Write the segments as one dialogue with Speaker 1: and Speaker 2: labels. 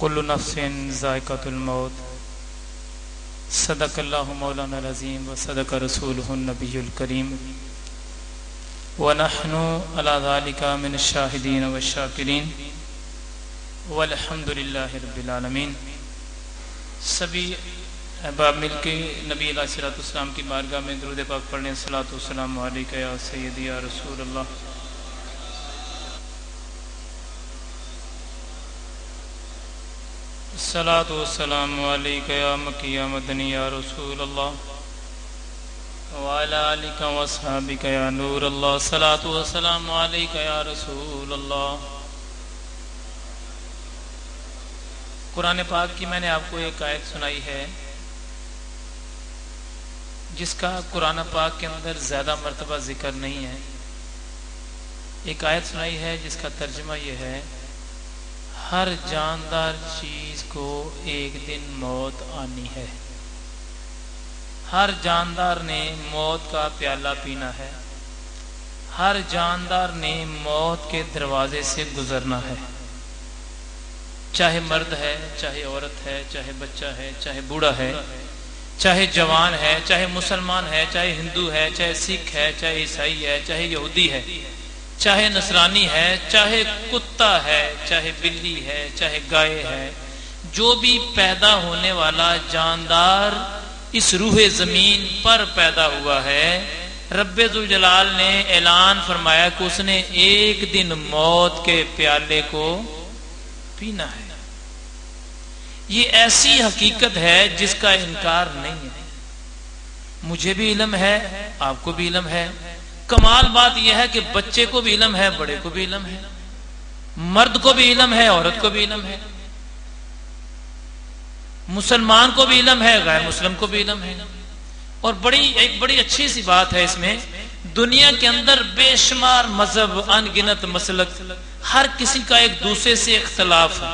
Speaker 1: कुल्लु नफ्सिन ज़ाइक़तुल मौत सदक़ल्लाहु मौलाना अज़ीम व सदक़ रसूलुहुन नबियुल करीम व नहनु अला ज़ालिका मिनश शाहिदीन व शाकिरीन वल्हम्दुलिल्लाहि रब्बिल आलमीन। सभी अहबाब मिलके नबी अलैहिस्सलाम की बारगाह में दुरूद पाक पढ़ने सलातु वस्सलामु अलैका या सय्यदी या रसूल अल्लाह। सलातु वस्सलामु अलैका या मक्की या मदनी या रसूल अल्लाह व अला आलिका व अस्हाबिका या नूर अल्लाह। सलातु वस्सलामु अलैका या रसूल अल्लाह। कुरान पाक की मैंने आपको एक आयत सुनाई है जिसका कुरान पाक के अंदर ज्यादा मर्तबा जिक्र नहीं है। एक आयत सुनाई है जिसका तर्जुमा यह है, हर जानदार चीज को एक दिन मौत आनी है। हर जानदार ने मौत का प्याला पीना है। हर जानदार ने मौत के दरवाजे से गुजरना है। चाहे मर्द है, चाहे औरत है, चाहे बच्चा है, चाहे बूढ़ा है, चाहे जवान है, चाहे मुसलमान है, चाहे हिंदू है, चाहे सिख है, चाहे ईसाई है, चाहे यहूदी है, चाहे नसरानी है, चाहे कुत्ता है, चाहे बिल्ली है, चाहे गाय है, जो भी पैदा होने वाला जानदार इस रूहे जमीन पर पैदा हुआ है, रब्बे जुल जलाल ने ऐलान फरमाया कि उसने एक दिन मौत के प्याले को पीना है। ये ऐसी हकीकत है जिसका इनकार नहीं है। मुझे भी इल्म है, आपको भी इल्म है। कमाल बात यह है कि बच्चे को भी इल्म है, बड़े को भी इल्म है, मर्द को भी इल्म है, औरत को भी इल्म है, मुसलमान को भी इल्म है, गैर मुस्लिम को भी इल्म है। और एक बड़ी अच्छी सी बात है इसमें, दुनिया के अंदर बेशुमार मजहब, अनगिनत मसलक, हर किसी का एक दूसरे से इख्तलाफ है।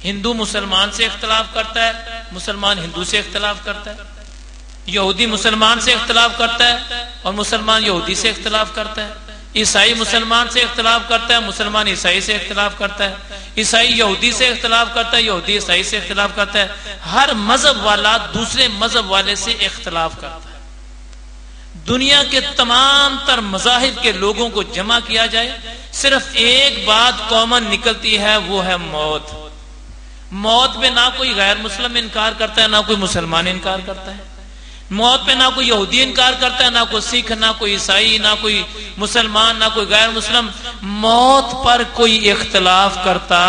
Speaker 1: हिंदू मुसलमान से इख्तलाफ करता है, मुसलमान हिंदू से इख्तलाफ करता है, यहूदी मुसलमान से इख्तलाफ करता है और मुसलमान यहूदी से इख्तलाफ करता है, ईसाई मुसलमान से इख्तलाफ करता है, मुसलमान ईसाई से इख्तलाफ करता है, ईसाई यहूदी से इख्तलाफ करता है, यहूदी ईसाई से इख्तलाफ करता है। हर मजहब वाला दूसरे मजहब वाले से इख्तलाफ करता है। दुनिया के तमाम तर मजाहिब के लोगों को जमा किया जाए, सिर्फ एक बात कॉमन निकलती है, वो है मौत। मौत पे ना कोई गैर मुस्लिम इनकार करता है, ना कोई मुसलमान इनकार करता है। मौत पे ना कोई यहूदी इनकार करता है, ना कोई सिख, ना कोई ईसाई, ना कोई मुसलमान, ना कोई गैर मुस्लिम। मौत पर कोई इख्तलाफ करता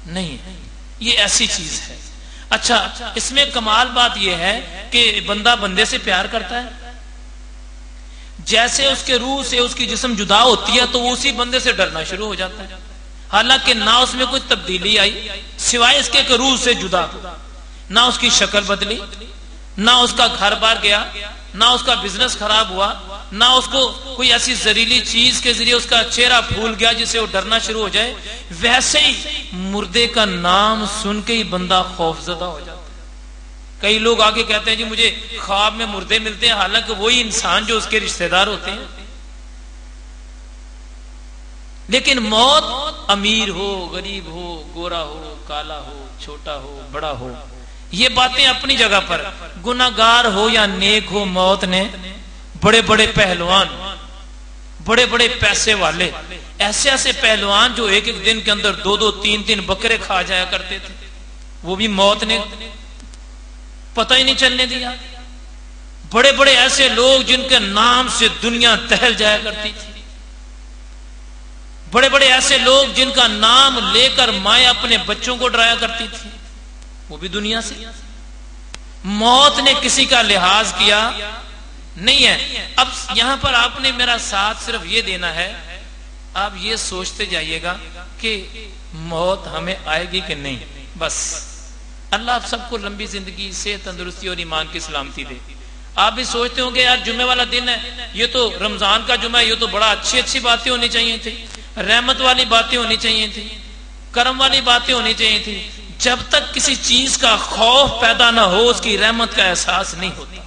Speaker 1: नहीं है। ये ऐसी चीज है। अच्छा, इसमें कमाल बात यह है कि बंदा बंदे से प्यार करता है। जैसे उसके रूह से उसकी जिस्म जुदा होती है तो वो उसी बंदे से डरना शुरू हो जाता है, हालांकि ना उसमें कोई तब्दीली आई सिवाय इसके कि रूह से जुदा। ना उसकी शक्ल बदली, ना उसका घर बार गया, ना उसका बिजनेस खराब हुआ, ना उसको कोई ऐसी जहरीली चीज के जरिए उसका चेहरा फूल गया जिससे वो डरना शुरू हो जाए। वैसे ही मुर्दे का नाम सुन के ही बंदा खौफजदा हो जाता है। कई लोग आके कहते हैं जी मुझे ख्वाब में मुर्दे मिलते हैं, हालांकि वही इंसान जो उसके रिश्तेदार होते हैं। लेकिन मौत अमीर हो, गरीब हो, गोरा हो, काला हो, छोटा हो, बड़ा हो, ये बातें अपनी जगह पर। गुनाहगार हो या नेक हो, मौत ने बड़े बड़े पहलवान, बड़े बड़े पैसे वाले, ऐसे ऐसे पहलवान जो एक एक दिन के अंदर 2-2, 3-3 बकरे खा जाया करते थे, वो भी मौत ने पता ही नहीं चलने दिया। बड़े बड़े ऐसे लोग जिनके नाम से दुनिया दहल जाया करती थी, बड़े बड़े ऐसे लोग जिनका नाम लेकर माए अपने बच्चों को डराया करती थी, वो भी दुनिया से। मौत ने किसी का लिहाज किया नहीं है। अब यहां पर आपने मेरा साथ सिर्फ ये देना है, आप ये सोचते जाइएगा कि मौत हमें आएगी कि नहीं। बस अल्लाह आप सबको लंबी जिंदगी, सेहत, तंदुरुस्ती और ईमान की सलामती दे। आप भी सोचते होंगे यार जुम्मे वाला दिन है, ये तो रमजान का जुम्मा है, ये तो बड़ा अच्छी अच्छी बातें होनी चाहिए थी, रहमत वाली बातें होनी चाहिए थी, करम वाली बातें होनी चाहिए थी। जब तक किसी चीज का खौफ पैदा ना हो उसकी रहमत का एहसास नहीं होता।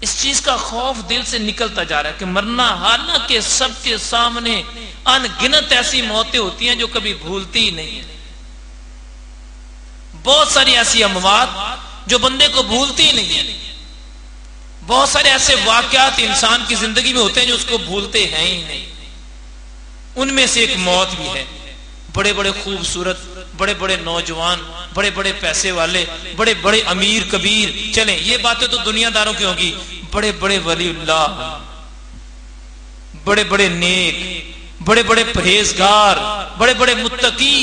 Speaker 1: इस चीज का खौफ दिल से निकलता जा रहा है कि मरना, हालांकि सबके सामने अनगिनत ऐसी मौतें होती हैं जो कभी भूलती ही नहीं है। बहुत सारी ऐसी अमवात जो बंदे को भूलती ही नहीं है। बहुत सारे ऐसे वाकयात इंसान की जिंदगी में होते हैं जो उसको भूलते हैं ही नहीं। उनमें से एक मौत भी है। बड़े बड़े खूबसूरत, बड़े बड़े नौजवान, बड़े बड़े पैसे वाले, बड़े बड़े अमीर कबीर, चलें ये बातें तो दुनियादारों की होगी, बड़े बड़े वलीउल्लाह, बड़े बड़े नेक, बड़े बड़े परहेजगार, बड़े बड़े मुत्तकी,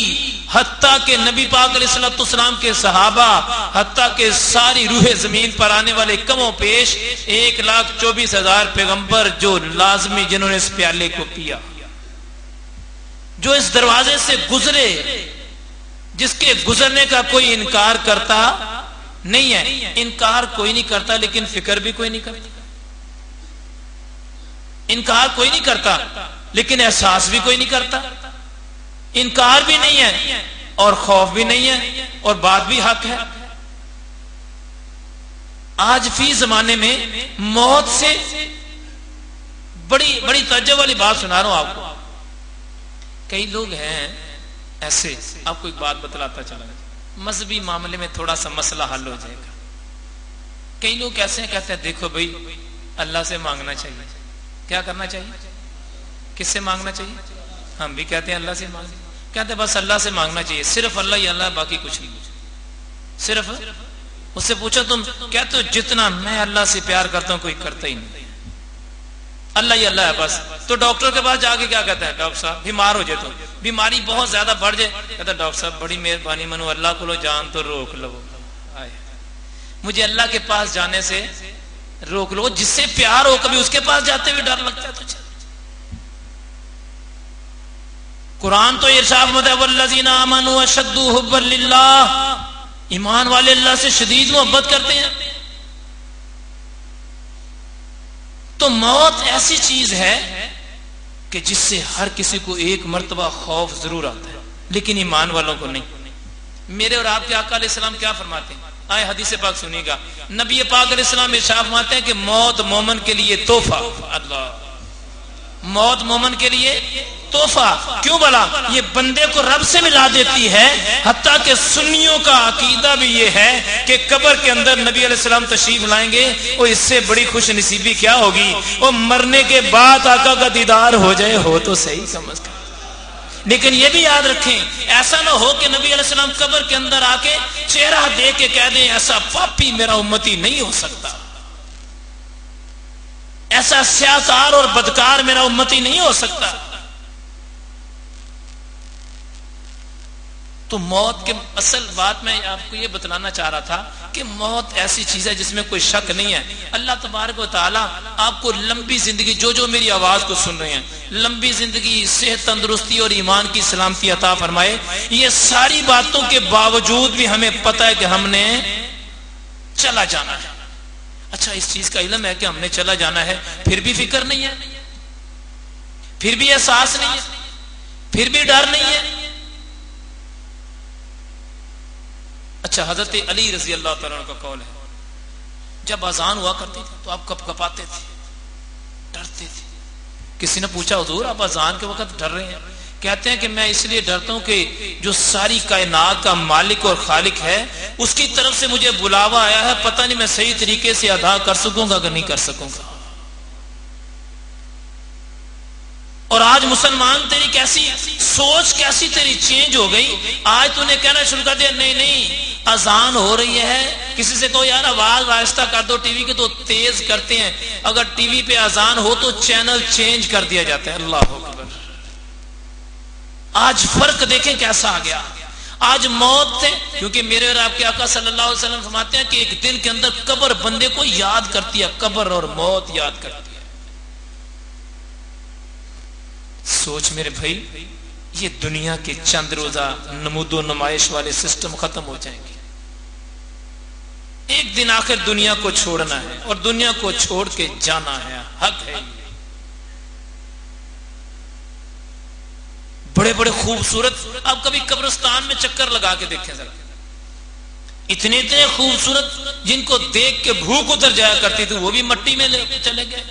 Speaker 1: हत्ता के नबी पाक अलैहिस्सलाम के सहाबा, हत्ता के सारी रूहे जमीन पर आने वाले कमो पेश 1,24,000 पैगंबर जो लाजमी, जिन्होंने इस प्याले को पिया, जो इस दरवाजे से गुजरे, जिसके गुजरने का कोई इनकार करता नहीं है। इनकार कोई नहीं करता, लेकिन फिक्र भी कोई नहीं करता। इनकार कोई नहीं करता, लेकिन एहसास भी कोई नहीं करता। इनकार भी नहीं है और खौफ भी नहीं है, और बात भी हक है। आज फी जमाने में मौत से बड़ी बड़ी तज्जुब वाली बात सुना रहा हूं आपको। कई लोग हैं ऐसे, आपको एक बात बतलाता चला, मजहबी मामले में थोड़ा सा मसला हल हो जाएगा। कई लोग ऐसे हैं, कहते हैं देखो भाई अल्लाह से मांगना चाहिए। क्या करना चाहिए? किससे मांगना चाहिए? हम भी कहते हैं अल्लाह से मांग, कहते हैं बस अल्लाह से मांगना चाहिए, सिर्फ अल्लाह ही अल्लाह, बाकी कुछ नहीं। सिर्फ उससे पूछो तुम, कहते हो जितना मैं अल्लाह से प्यार करता हूं कोई करता ही नहीं, अल्लाह ही अल्लाह है बस। तो डॉक्टर के पास जाके क्या कहता है, डॉक्टर साहब बीमार हो जाए तो, बीमारी बहुत ज्यादा बढ़ जाए, कहता है डॉक्टर साहब बड़ी मेहरबानी मनो, अल्लाह को लो जान तो रोक लो, मुझे अल्लाह के पास जाने से रोक लो। जिससे प्यार हो कभी उसके पास जाते हुए डर लगता है तुझे? कुरान तो इरशाद में वल्लज़ीना आमनू अशद्दु हुब्बन लिल्लाह, ईमान वाले अल्लाह से शदीद मोहब्बत करते हैं। तो मौत ऐसी चीज है कि जिससे हर किसी को एक मर्तबा खौफ जरूर आता है, लेकिन ईमान वालों को नहीं। मेरे और आपके आका अलैहिस्सलाम क्या फरमाते हैं? आए हदीस पाक सुनिएगा। नबी पाक अलैहिस्सलाम इरशाद फरमाते हैं कि मौत मोमिन के लिए तोहफा, अल्लाह, मौत मोमिन के लिए तोहफा। क्यों भला? ये बंदे को रब से मिला देती है। हत्ता के सुन्नियों का अकीदा भी ये है कि कब्र के अंदर नबी अलैहिस्सलाम तशरीफ लाएंगे, और इससे बड़ी खुश नसीबी क्या होगी, वो मरने के बाद आका का दीदार हो जाए, हो तो सही समझ कर। लेकिन ये भी याद रखें, ऐसा ना हो कि नबी अलैहिस्सलाम कब्र के अंदर आके चेहरा देख के कह दें ऐसा पापी मेरा उम्मती नहीं हो सकता, ऐसा स्याकार और बदकार मेरा उम्मती नहीं हो सकता। तो मौत के असल बात मैं आपको ये बतलाना चाह रहा था कि मौत ऐसी चीज है जिसमें कोई शक नहीं है। अल्लाह तबारक व तआला आपको लंबी जिंदगी, जो मेरी आवाज को सुन रहे हैं, लंबी जिंदगी, सेहत, तंदुरुस्ती और ईमान की सलामती अता फरमाए। ये सारी बातों के बावजूद भी हमें पता है कि हमने चला जाना है। अच्छा, इस चीज का इल्म है कि हमने चला जाना है, फिर भी फिक्र नहीं है, फिर भी एहसास नहीं है, फिर भी डर नहीं है। अच्छा, हजरत अली रजी अल्लाह तआला का कौल है, जब अजान हुआ करती थी तो आप कपकपाते थे, डरते थे। किसी ने पूछा हुजूर आप अजान के वक्त डर रहे हैं? कहते हैं कि मैं इसलिए डरता हूं कि जो सारी कायनात का मालिक और खालिक है उसकी तरफ से मुझे बुलावा आया है, पता नहीं मैं सही तरीके से अदा कर सकूंगा कि नहीं कर सकूंगा। और आज मुसलमान तेरी कैसी सोच, कैसी तेरी चेंज हो गई। आज तूने कहना शुरू कर दिया नहीं नहीं अजान हो रही है, किसी से कहो यार आवाज आहिस्ता कर दो टीवी के, तो तेज करते हैं। अगर टीवी पे अजान हो तो चैनल चेंज कर दिया जाता है। अल्लाह अकबर। आज फर्क देखें कैसा आ गया। आज मौत थे, क्योंकि मेरे और आपके आका सल्लल्लाहु अलैहि वसल्लम फरमाते हैं कि एक दिन के अंदर कब्र बंदे को याद करती है, कब्र और मौत याद करती है। सोच मेरे भाई, ये दुनिया के चंद रोजा नमूदो नुमाइश वाले सिस्टम खत्म हो जाएंगे। एक दिन आखिर दुनिया को छोड़ना है और दुनिया को छोड़ के जाना है, हक है। बड़े बड़े खूबसूरत, आप कभी कब्रिस्तान में चक्कर लगा के देखें जरा, इतने इतने खूबसूरत जिनको देख के भूख उतर जाया करती थी वो भी मिट्टी में चले गए।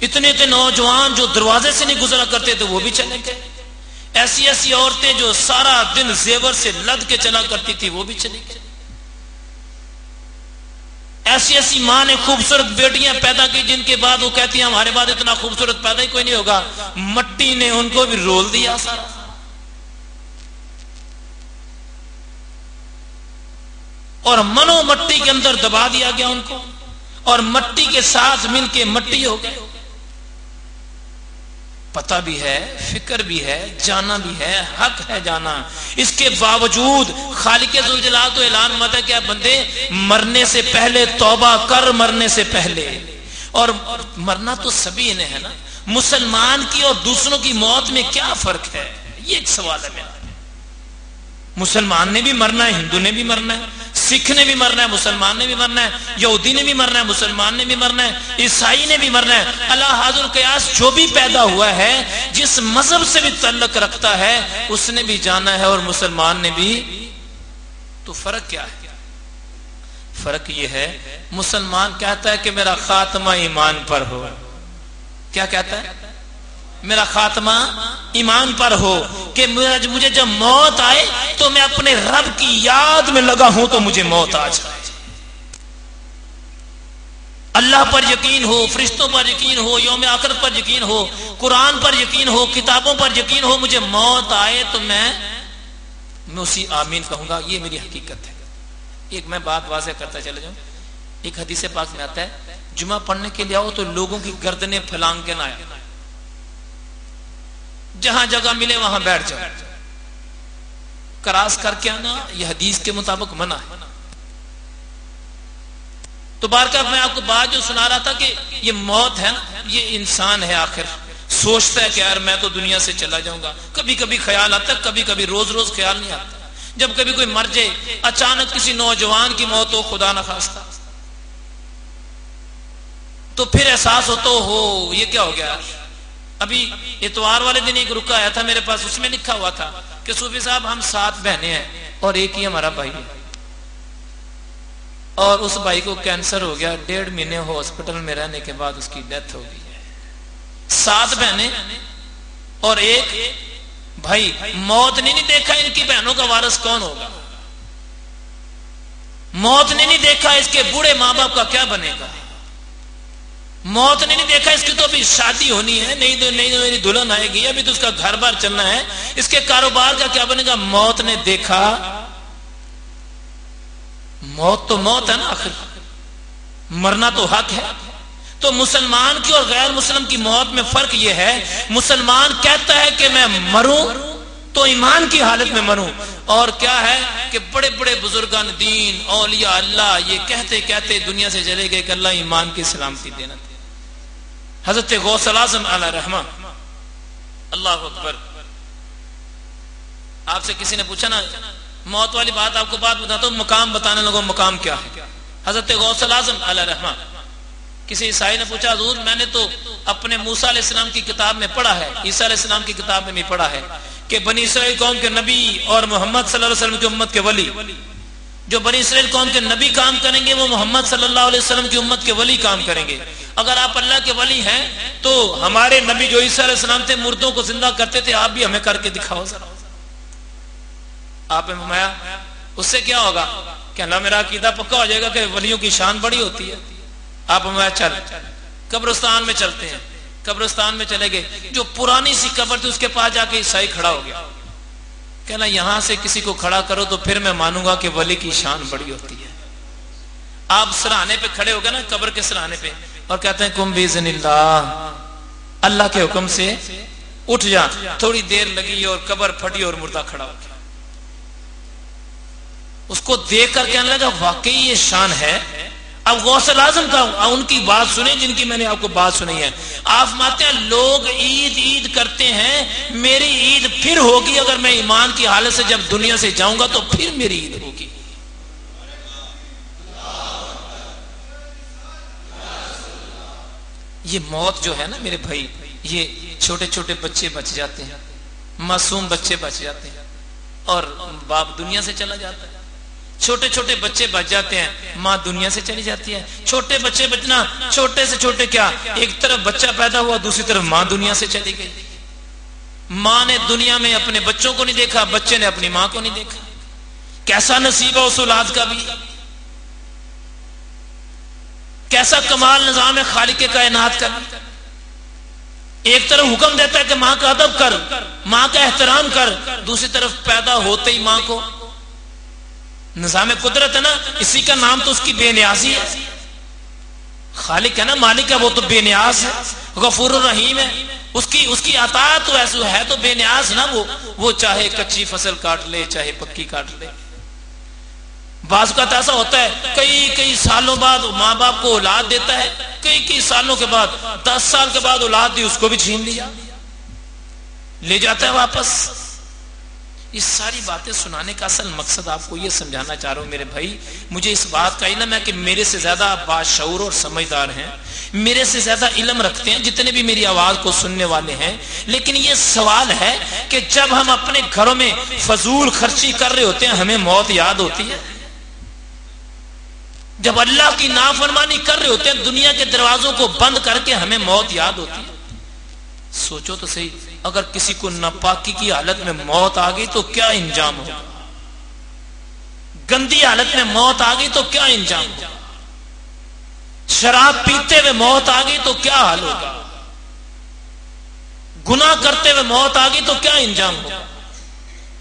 Speaker 1: इतने इतने नौजवान जो दरवाजे से नहीं गुजरा करते थे वो भी चले गए। ऐसी ऐसी औरतें जो सारा दिन जेवर से लद के चला करती थी वो भी चली गई। ऐसी ऐसी मां ने खूबसूरत बेटियां पैदा की जिनके बाद वो कहती हैं हमारे बाद इतना खूबसूरत पैदा ही कोई नहीं होगा। मट्टी ने उनको भी रोल दिया सारा। और मनो मट्टी के अंदर दबा दिया गया उनको, और मट्टी के साथ मिलके मट्टी हो गए। पता भी है, फिक्र भी है, जाना भी है, हक है जाना। इसके बावजूद खालिक ज़ुल जलाल तो ऐलान मत है कि बंदे मरने से पहले तौबा कर, मरने से पहले। और मरना तो सभी ने है ना, मुसलमान की और दूसरों की मौत में क्या फर्क है, ये एक सवाल है मेरा। मुसलमान ने भी मरना है, हिंदू ने भी मरना है, सिख ने भी मरना है, मुसलमान ने भी मरना है, यहूदी ने भी मरना है, मुसलमान ने भी मरना है, ईसाई ने भी मरना है। अल्लाह हाजुल कयास जो भी पैदा हुआ है, जिस मजहब से भी तल्लक रखता है, उसने भी जाना है और मुसलमान ने भी। तो फर्क क्या है? फर्क यह है, मुसलमान कहता है कि मेरा खात्मा ईमान पर हो। क्या कहता है? मेरा खात्मा ईमान पर हो, कि मुझे जब मौत आए तो मैं अपने रब की याद में लगा हूं तो मुझे मौत आ जाए। अल्लाह पर यकीन हो, फरिश्तों पर यकीन हो, यौम आखिरत पर यकीन हो, कुरान पर यकीन हो, किताबों पर यकीन हो, मुझे मौत आए तो मैं उसी आमीन कहूंगा। ये मेरी हकीकत है। एक मैं बात वाज़ेह करता चले जाऊं। एक हदीस पाक में आता है, जुमा पढ़ने के लिए आओ तो लोगों की गर्दनें फैलांग के ना आए, जहां जगह मिले वहां बैठ जाओ, क्रॉस करके आना, यह हदीस के मुताबिक मना है। तो बारका मैं आपको बात जो सुना रहा था कि ये मौत है ना, ये इंसान है आखिर सोचता है कि यार मैं तो दुनिया से चला जाऊंगा। कभी कभी ख्याल आता है, कभी कभी रोज रोज ख्याल नहीं आता। जब कभी कोई मर जाए, अचानक किसी नौजवान की मौत हो, खुदा न खास्ता, तो फिर एहसास हो तो हो ये क्या हो गया। अभी इतवार वाले दिन एक रुका आया था मेरे पास, उसमें लिखा हुआ था कि सूफी साहब हम 7 बहनें हैं और एक ही हमारा भाई है, और उस भाई को कैंसर हो गया, 1.5 महीने हॉस्पिटल में रहने के बाद उसकी डेथ हो गई है। 7 बहनें और एक भाई। मौत ने नहीं देखा इनकी बहनों का वारिस कौन होगा, मौत ने नहीं देखा इसके बूढ़े माँ बाप का क्या बनेगा, मौत ने नहीं देखा इसकी तो अभी शादी होनी है, नहीं तो मेरी दुल्हन आएगी, अभी तो उसका घर बार चलना है, इसके कारोबार का क्या बनेगा। मौत ने देखा। मौत तो मौत है ना, आखिर मरना तो हक है। तो मुसलमान की और गैर मुस्लिम की मौत में फर्क यह है, मुसलमान कहता है कि मैं मरूं तो ईमान की हालत में मरूं, और क्या है कि बड़े बड़े बुजुर्गान दीन औलिया अल्लाह ये कहते कहते दुनिया से चले गए कि अल्लाह ईमान की सलामती देना। हजरत गौसल आज़म अलैहि रहमा, अल्लाह अकबर। आपसे किसी ने पूछा ना मौत वाली बात, आपको बात बताता हूं, मकाम बताने लगो, मकाम क्या है। हजरत गौसल आज़म अलैहि रहमा, किसी ईसाई ने पूछा हुजूर मैंने तो अपने मूसा अलैहिस्सलाम की किताब में पढ़ा है, ईसा अलैहिस्सलाम की किताब में भी पढ़ा है कि बनी इस्राइल कौम के नबी और मोहम्मद सल्लल्लाहु अलैहि वसल्लम की उम्मत के वली, जो बनी इस्राइल कौम के नबी काम करेंगे वो मोहम्मद सल्लल्लाहु अलैहि वसल्लम की उम्मत के वली काम करेंगे। अगर आप अल्लाह के वली हैं तो हमारे नबी जो ईसा अलैहिस्सलाम थे मुर्दों को जिंदा करते थे, आप भी हमें करके दिखाओ जरा। आपने फरमाया उससे क्या होगा कि अल्लाह मेरा अकीदा पक्का हो जाएगा कि वलियों की शान बड़ी होती है। आप हमें चल कब्रिस्तान में चलते हैं, कब्रिस्तान में चले गए, जो पुरानी सी कब्र थी उसके पास जाके ईसाई खड़ा हो गया, कहना यहां से किसी को खड़ा करो तो फिर मैं मानूंगा कि वली की शान बड़ी होती है। आप सराहने पे खड़े हो गए ना, कब्र के सराहने पे, और कहते हैं कुम बिइज़्निल्लाह, अल्लाह के हुक्म से उठ जा। थोड़ी देर लगी और कब्र फटी और मुर्दा खड़ा हो गया। उसको देख कर कहने लगा वाकई ये शान है, अब गौसल आजम का उनकी बात सुने जिनकी मैंने आपको बात सुनाई है। आप फरमाते हैं लोग ईद ईद करते हैं, मेरी ईद फिर होगी अगर मैं ईमान की हालत से जब दुनिया से जाऊंगा तो फिर मेरी ईद होगी। ये मौत जो है ना मेरे भाई, ये छोटे छोटे बच्चे बच जाते हैं, मासूम बच्चे बच जाते हैं और बाप दुनिया से चला जाता है। छोटे छोटे बच्चे बच जाते हैं, माँ दुनिया से चली जाती है। छोटे बच्चे बचना, छोटे से छोटे क्या, एक तरफ बच्चा पैदा हुआ, दूसरी तरफ माँ दुनिया से चली गई। माँ ने दुनिया में अपने बच्चों को नहीं देखा, बच्चे ने अपनी माँ को नहीं देखा। कैसा नसीब है उस औलाद का भी, कैसा कमाल निजाम है खालिक कायनात का। एक तरफ हुक्म देता है कि माँ का अदब कर, माँ का एहतराम कर, दूसरी तरफ पैदा होते ही माँ को, निजाम कुदरत है ना, इसी का नाम तो उसकी बेनियाजी है। खालिक है ना, मालिक है, वो तो बेनियाज है, गफूर रहीम है। उसकी अता तो ऐसा है तो बेनियाज ना, वो चाहे कच्ची फसल काट ले चाहे पक्की काट ले। बाज का ऐसा होता है कई कई सालों बाद माँ बाप को औलाद देता है, कई कई सालों के बाद, 10 साल के बाद औलाद दी, उसको भी छीन लिया, ले जाता है वापस। इस सारी बातें सुनाने का असल मकसद आपको यह समझाना चाह रहा हूं मेरे भाई, मुझे इस बात का इल्म है कि मेरे से ज्यादा आप बाशऊर और समझदार हैं, मेरे से ज्यादा इल्म रखते हैं जितने भी मेरी आवाज को सुनने वाले हैं। लेकिन यह सवाल है कि जब हम अपने घरों में फजूल खर्ची कर रहे होते हैं, हमें मौत याद होती है। जब अल्लाह की नाफरमानी कर रहे होते हैं, दुनिया के दरवाजों को बंद करके, हमें मौत याद होती है। सोचो तो सही, अगर किसी को नापाकी की हालत में मौत आ गई तो क्या इंजाम होगा, गंदी हालत में मौत आ गई तो क्या इंजाम होगा, शराब पीते हुए मौत आ गई तो क्या हाल होगा, गुनाह करते हुए मौत आ गई तो क्या इंजाम होगा,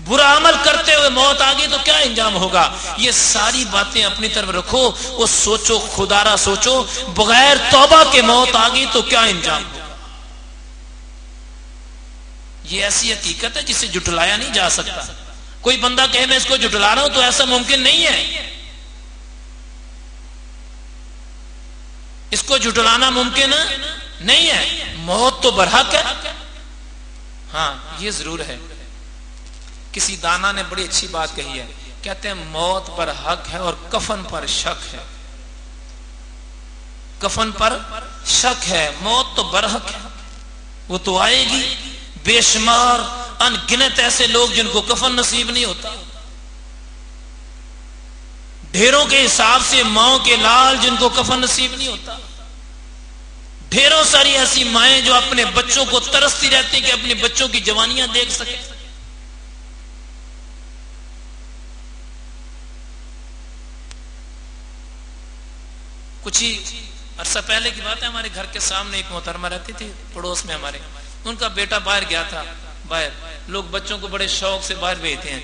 Speaker 1: बुरा अमल करते हुए मौत आ गई तो क्या इंजाम होगा। ये सारी बातें अपनी तरफ रखो, वो सोचो, खुदारा सोचो, बगैर तौबा के मौत आ गई तो क्या इंजाम होगा। ये ऐसी हकीकत है जिसे जुटलाया नहीं जा सकता। कोई बंदा कहे मैं इसको जुटला रहा हूं तो ऐसा मुमकिन नहीं है, इसको जुटलाना मुमकिन नहीं है। मौत तो बरहक है। हाँ ये जरूर है, किसी दाना ने बड़ी अच्छी बात कही है, कहते हैं मौत बरहक है और कफन पर शक है। कफन पर शक है, मौत तो बरहक है, वो तो आएगी। बेशुमार अनगिनत ऐसे लोग जिनको कफन नसीब नहीं होता, ढेरों के हिसाब से माओ के लाल जिनको कफन नसीब नहीं होता, ढेरों सारी ऐसी माएं जो अपने बच्चों को तरसती रहती हैं कि अपने बच्चों की जवानियां देख सके। कुछ ही अरसा पहले की बात है, हमारे घर के सामने एक मोहतरमा रहती थी, पड़ोस में हमारे, उनका बेटा बाहर गया था। बाहर लोग बच्चों को बड़े शौक से बाहर भेजते हैं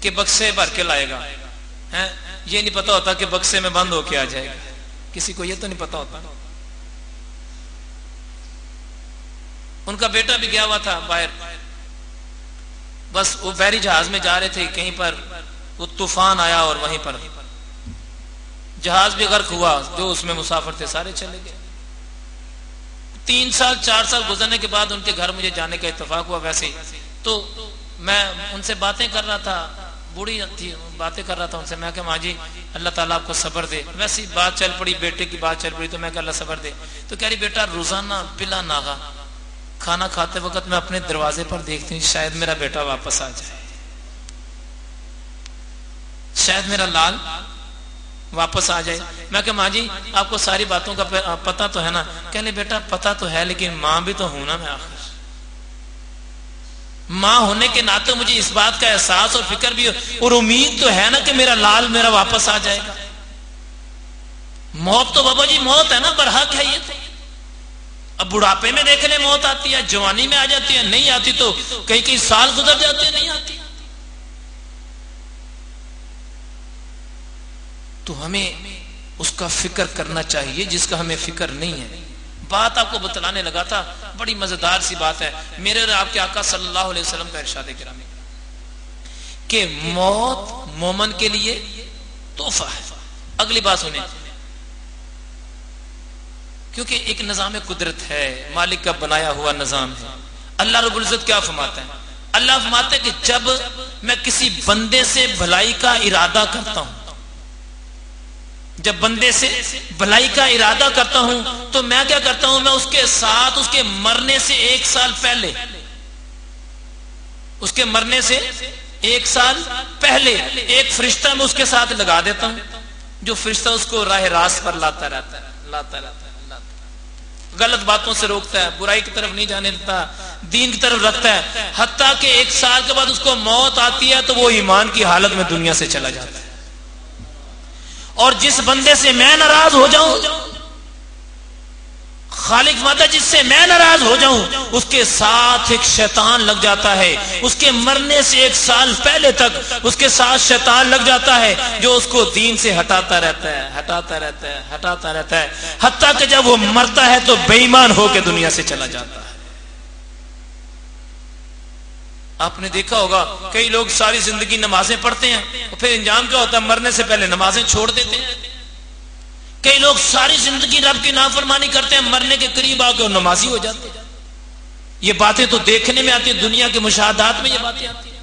Speaker 1: कि बक्से भर के लाएगा, हैं ये नहीं पता होता कि बक्से में बंद होके आ जाएगा, किसी को ये तो नहीं पता होता। उनका बेटा भी गया हुआ था बाहर, बस वो बहरी जहाज में जा रहे थे, कहीं पर वो तूफान आया और वहीं पर जहाज भी गर्क हुआ, जो उसमें मुसाफिर थे सारे चले गए। 3 साल 4 साल गुजरने के बाद उनके घर मुझे जाने का इत्तेफाक हुआ। वैसे तो मैं उनसे बातें कर रहा था, बूढ़ी थी, बातें कर रहा था उनसे। मैं कहा माँ जी अल्लाह ताला आपको सब्र दे। वैसी बात चल पड़ी, बेटे की बात चल पड़ी, तो मैं कहा अल्लाह सब्र दे। तो कह रही बेटा रोजाना बिला नागा खाना खाते वक्त मैं अपने दरवाजे पर देखती हूँ शायद मेरा बेटा वापस आ जाए, शायद मेरा लाल वापस आ जाए। मैं कहा माँ जी आपको सारी बातों का पता तो है ना? कहने बेटा पता तो है, लेकिन माँ भी तो हूं ना मैं, आखिर माँ होने के नाते मुझे इस बात का एहसास और फिक्र भी और उम्मीद तो है ना कि मेरा लाल मेरा वापस आ जाएगा। मौत तो बाबा जी मौत है ना, बरहक है ये तो। अब बुढ़ापे में देखने मौत आती है, जवानी में आ जाती है, नहीं आती तो कई कई साल गुजर जाते हैं, नहीं आती। तो हमें उसका फिक्र करना चाहिए जिसका हमें फिक्र नहीं है। बात आपको बतलाने लगा था, बड़ी मजेदार सी बात है। मेरे और आपके आका सल्लल्लाहु अलैहि वसल्लम का इरशाद गिरामी कि मौत मोमन के लिए तोहफा है। अगली बात सुने, क्योंकि एक निजाम कुदरत है, मालिक का बनाया हुआ निजाम है। अल्लाह रब्बुल इज्जत क्या फरमाता है? अल्लाह फरमाता है कि जब मैं किसी बंदे से भलाई का इरादा करता हूं, जब बंदे से भलाई का इरादा करता हूं तो मैं क्या करता हूं, मैं उसके साथ उसके मरने से 1 साल पहले, उसके मरने से 1 साल पहले एक फरिश्ता मैं उसके साथ लगा देता हूं, जो फरिश्ता उसको राह रास्त पर लाता रहता है, गलत बातों से रोकता है, बुराई की तरफ नहीं जाने देता, दीन की तरफ रखता है। हत्ता कि 1 साल के बाद उसको मौत आती है तो वो ईमान की हालत में दुनिया से चला जाता है। और जिस बंदे से मैं नाराज हो जाऊं, खालिक फरमाता है जिससे मैं नाराज हो जाऊं, उसके साथ एक शैतान लग जाता है। उसके मरने से 1 साल पहले तक उसके साथ शैतान लग जाता है, जो उसको दीन से हटाता रहता है, हटाता रहता है, हटाता रहता है, हत्ता कि जब वो मरता है तो बेईमान होकर दुनिया से चला जाता है। आपने देखा होगा कई लोग सारी जिंदगी नमाजें पढ़ते हैं, फिर इंजाम क्या होता है, मरने से पहले नमाजें छोड़ देते हैं। कई लोग सारी जिंदगी रब की नाफरमानी करते हैं, मरने के करीब आके और नमाजी हो जाते हैं। ये बातें तो देखने में आती है, दुनिया के मुशाहदात में ये बातें आती हैं।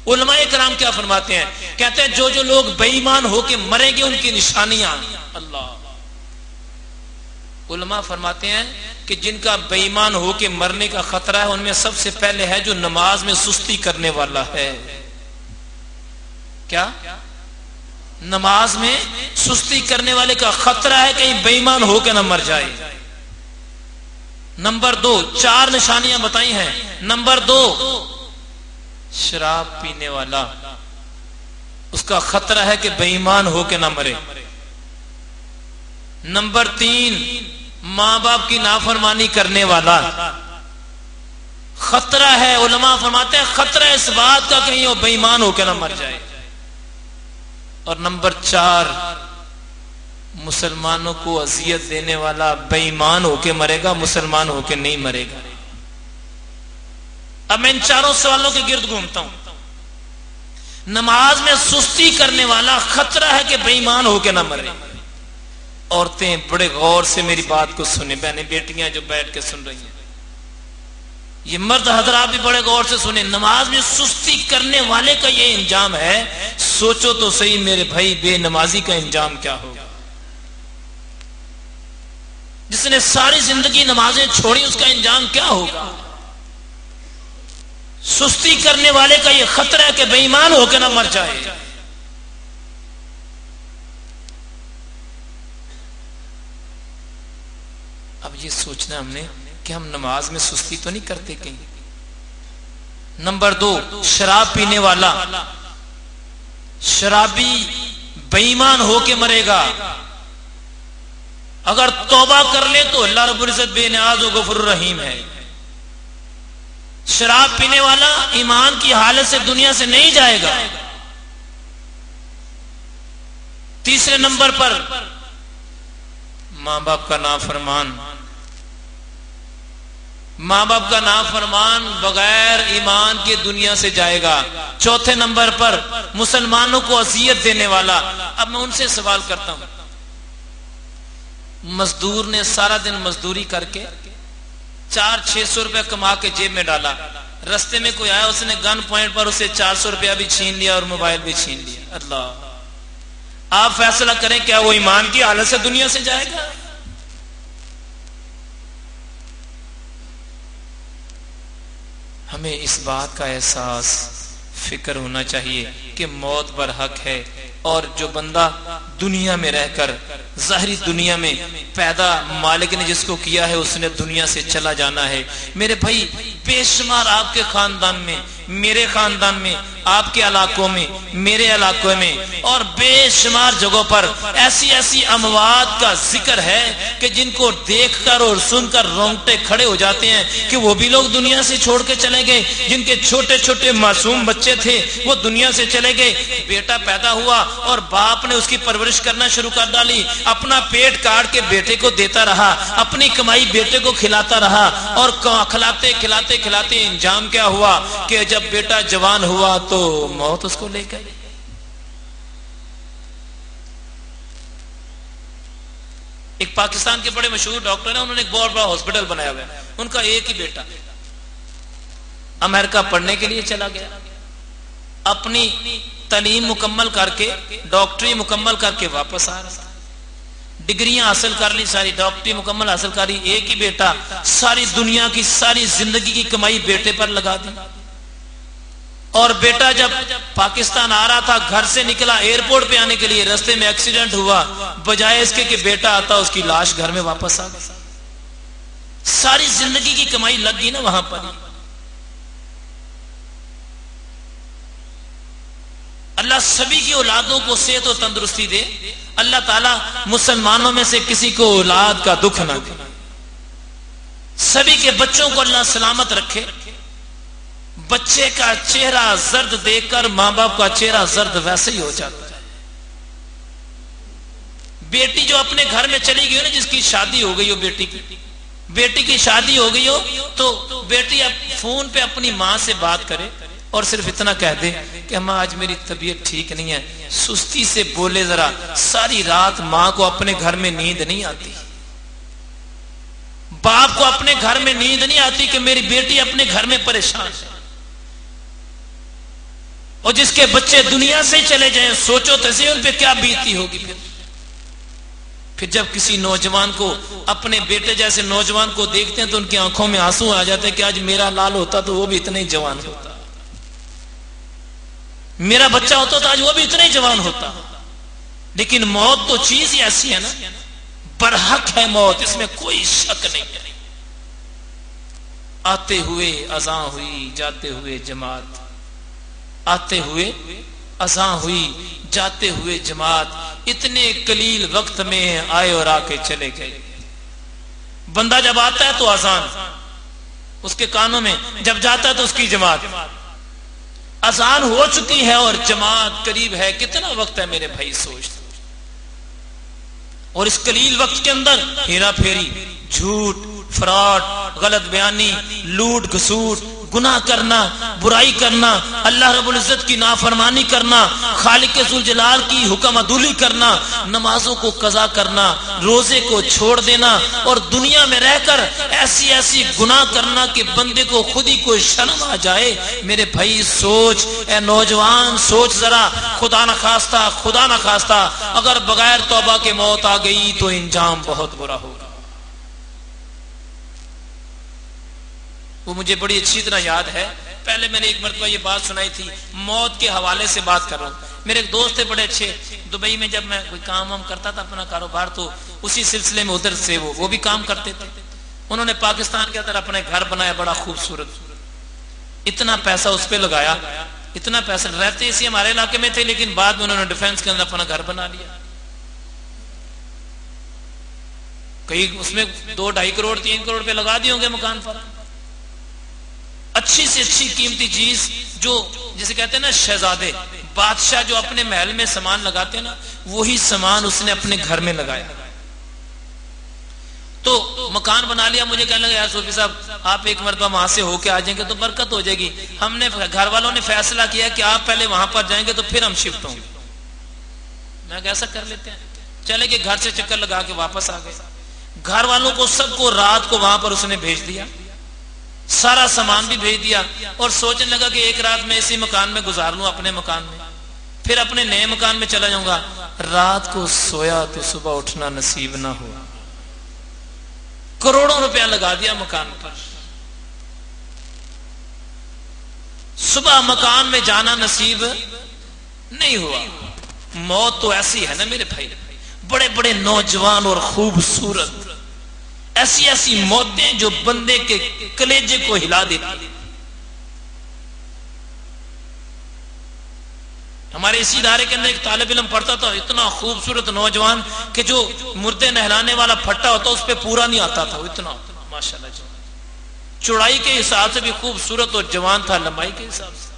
Speaker 1: उलमाए कराम क्या फरमाते हैं, कहते हैं जो जो लोग बेईमान होके मरेंगे उनकी निशानियां, अल्लाह, उलमा फरमाते हैं कि जिनका बेईमान होके मरने का खतरा है उनमें सबसे पहले है जो नमाज में सुस्ती करने वाला है। क्या? नमाज में सुस्ती करने वाले का खतरा है कहीं बेईमान होकर ना मर जाए। नंबर 2, 4 निशानियां बताई हैं। नंबर 2, शराब पीने वाला, उसका खतरा है कि बेईमान होकर ना मरे। नंबर 3, मां बाप की नाफरमानी करने वाला, खतरा है, उलमा फरमाते हैं खतरा इस बात का कहीं वो बेईमान होकर ना मर जाए। और नंबर 4, मुसलमानों को अजियत देने वाला बेईमान होके मरेगा, मुसलमान होके नहीं मरेगा। अब मैं इन 4 सवालों के गिर्द घूमता हूं। नमाज में सुस्ती करने वाला, खतरा है कि बेईमान होके ना मरे। औरतें बड़े गौर से मेरी बात को सुने, बहनें बेटियां जो बैठ के सुन रही हैं, ये मर्द हजरात भी बड़े गौर से सुने। नमाज में सुस्ती करने वाले का ये इंजाम है, सोचो तो सही मेरे भाई, बेनमाजी का इंजाम क्या होगा। जिसने सारी जिंदगी नमाजें छोड़ी उसका इंजाम क्या होगा। सुस्ती करने वाले का ये खतरा है कि बेईमान होकर ना मर जाए। अब ये सोचना हमने कि हम नमाज में सुस्ती तो नहीं करते कहीं। नंबर 2, शराब पीने वाला, शराबी बेईमान होके मरेगा। अगर तौबा कर ले तो अल्लाह रब्बुल इज्जत बेनियाज और गफूर रहीम है। शराब पीने वाला ईमान की हालत से दुनिया से नहीं जाएगा। तीसरे नंबर पर मां बाप का नाफरमान, मां बाप का नाफरमान बगैर ईमान के दुनिया से जाएगा। चौथे नंबर पर मुसलमानों को अजियत देने वाला। अब मैं उनसे सवाल करता हूं, मजदूर ने सारा दिन मजदूरी करके 400-600 रुपया कमा के जेब में डाला, रास्ते में कोई आया, उसने गन पॉइंट पर उसे 400 रुपया भी छीन लिया और मोबाइल भी छीन लिया। अल्लाह, आप फैसला करें, क्या वो ईमान की हालत से दुनिया से जाएगा? हमें इस बात का एहसास, फिक्र होना चाहिए कि मौत पर हक है, और जो बंदा दुनिया में रहकर, ज़ाहिरी दुनिया में पैदा मालिक ने जिसको किया है, उसने दुनिया से चला जाना है। मेरे भाई, बेशुमार आपके खानदान में, मेरे खानदान में, आपके इलाकों में, मेरे इलाकों में और बेशुमार जगहों पर ऐसी ऐसी अमवात का जिक्र है कि जिनको देखकर और सुनकर रोंगटे खड़े हो जाते हैं कि वो भी लोग दुनिया से छोड़ के चले गए। जिनके छोटे छोटे मासूम बच्चे थे वो दुनिया से चले गए। बेटा पैदा हुआ और बाप ने उसकी परवरिश करना शुरू कर डाली, अपना पेट काट के बेटे को देता रहा, अपनी कमाई बेटे को खिलाता रहा, और खिलाते खिलाते खिलाते इंजाम क्या हुआ कि जब बेटा जवान हुआ तो मौत उसको ले गई। एक एक पाकिस्तान के बड़े मशहूर डॉक्टर है, उन्होंने एक बहुत बड़ा हॉस्पिटल बनाया हुआ है। उनका एक ही बेटा अमेरिका पढ़ने के लिए चला गया, अपनी तालीम मुकम्मल करके, डॉक्टरी मुकम्मल करके वापस आ रहा, डिग्रियां हासिल कर ली, सारी डॉक्टरी मुकम्मल हासिल कर ली। एक ही बेटा, सारी दुनिया की सारी जिंदगी की कमाई बेटे पर लगा दी। और बेटा जब पाकिस्तान आ रहा था, घर से निकला एयरपोर्ट पे आने के लिए, रास्ते में एक्सीडेंट हुआ, बजाय इसके कि बेटा आता उसकी लाश घर में वापस आ गई। सारी जिंदगी की कमाई लग गई ना वहां पर। अल्लाह सभी की औलादों को सेहत और तंदुरुस्ती दे। अल्लाह ताला मुसलमानों में से किसी को औलाद का दुख ना दे। सभी के बच्चों को अल्लाह सलामत रखे। बच्चे का चेहरा जर्द देखकर मां बाप का चेहरा जर्द वैसे ही हो जाता है। बेटी जो अपने घर में चली गई हो ना, जिसकी शादी हो गई हो, बेटी की शादी हो गई हो, तो बेटी अब फोन पे अपनी मां से बात करे और सिर्फ इतना कह दे कि अम्मा आज मेरी तबीयत ठीक नहीं है, सुस्ती से बोले जरा। सारी रात मां को अपने घर में नींद नहीं आती, बाप को अपने घर में नींद नहीं आती कि मेरी बेटी अपने घर में परेशान है। और जिसके बच्चे दुनिया से चले जाएं, सोचो तो सही उन पे क्या बीती होगी। फिर जब किसी नौजवान को, अपने बेटे जैसे नौजवान को देखते हैं तो उनकी आंखों में आंसू आ जाते हैं कि आज मेरा लाल होता तो वो भी इतना ही जवान होता, मेरा बच्चा होता तो आज वो भी इतना ही जवान होता। लेकिन मौत तो चीज ही ऐसी है ना, बरहक है मौत, इसमें कोई शक नहीं है। आते हुए अज़ां हुई, जाते हुए जमात, आते हुए अज़ां हुई, जाते हुए जमात, इतने कलील वक्त में आए और आके चले गए। बंदा जब आता है तो अज़ान उसके कानों में, जब जाता है तो उसकी जमात। अज़ान हो चुकी है और जमात करीब है। कितना वक्त है मेरे भाई, सोच। और इस कलील वक्त के अंदर हेरा फेरी, झूठ, फ्रॉड, गलत बयानी, लूट घसूट, गुनाह करना, बुराई करना, अल्लाह रब्बुल इज्जत की नाफरमानी करना, खालिक ज़ुल जलाल की हुक्म अदूली करना, नमाजों को कज़ा करना, रोजे को छोड़ देना और दुनिया में रहकर ऐसी ऐसी गुनाह करना कि बंदे को खुद ही कोई शर्म आ जाए। मेरे भाई सोच, ए नौजवान सोच जरा, खुदा न खास्ता अगर बगैर तौबा के मौत आ गई तो इंजाम बहुत बुरा होगा। वो मुझे बड़ी अच्छी तरह याद है। पहले मैंने एक मरतबा ये बात सुनाई थी, मौत के हवाले से बात कर रहा हूँ। मेरे एक दोस्त थे बड़े अच्छे, दुबई में जब मैं कोई काम वाम करता था अपना कारोबार, तो उसी सिलसिले में उधर से वो भी काम करते थे। उन्होंने पाकिस्तान के अंदर अपने घर बनाया बड़ा खूबसूरत, इतना पैसा उस पर लगाया, इतना पैसा। रहते इसी हमारे इलाके में थे, लेकिन बाद में उन्होंने डिफेंस के अंदर अपना घर बना लिया। कई उसमें 2-2.5 करोड़ 3 करोड़ रुपए लगा दिए होंगे मकान पर। अच्छी से अच्छी कीमती चीज, जो जिसे कहते हैं ना शहजादे, बादशाह जो अपने महल में सामान लगाते हैं ना, वही सामान उसने अपने घर में लगाया। तो मकान बना लिया। मुझे कहने लगा यार सूफी साहब आप एक मरतबा वहां से होके आ जाएंगे तो बरकत हो जाएगी। हमने घर वालों ने फैसला किया कि आप पहले वहां पर जाएंगे तो फिर हम शिफ्ट होंगे। मैं कैसा कर लेते हैं, चले गए, घर से चक्कर लगा के वापस आ गए। घर वालों को सबको रात को वहां पर उसने भेज दिया, सारा सामान भी भेज दिया और सोचने लगा कि एक रात में इसी मकान में गुजार लूं, अपने मकान में, फिर अपने नए मकान में चला जाऊंगा। रात को सोया तो सुबह उठना नसीब ना हुआ। करोड़ों रुपया लगा दिया मकान पर, सुबह मकान में जाना नसीब नहीं हुआ। मौत तो ऐसी है ना मेरे भाई, बड़े बड़े नौजवान और खूबसूरत, ऐसी ऐसी मौतें जो बंदे के कलेजे को हिला देती। हमारे इसी इदारे के अंदर एक तालिब इल्म पढ़ता था, इतना खूबसूरत नौजवान कि जो मुर्दे नहलाने वाला फट्टा होता उस पर पूरा नहीं आता था, इतना माशाल्लाह चौड़ाई के हिसाब से भी खूबसूरत और जवान था, लंबाई के हिसाब से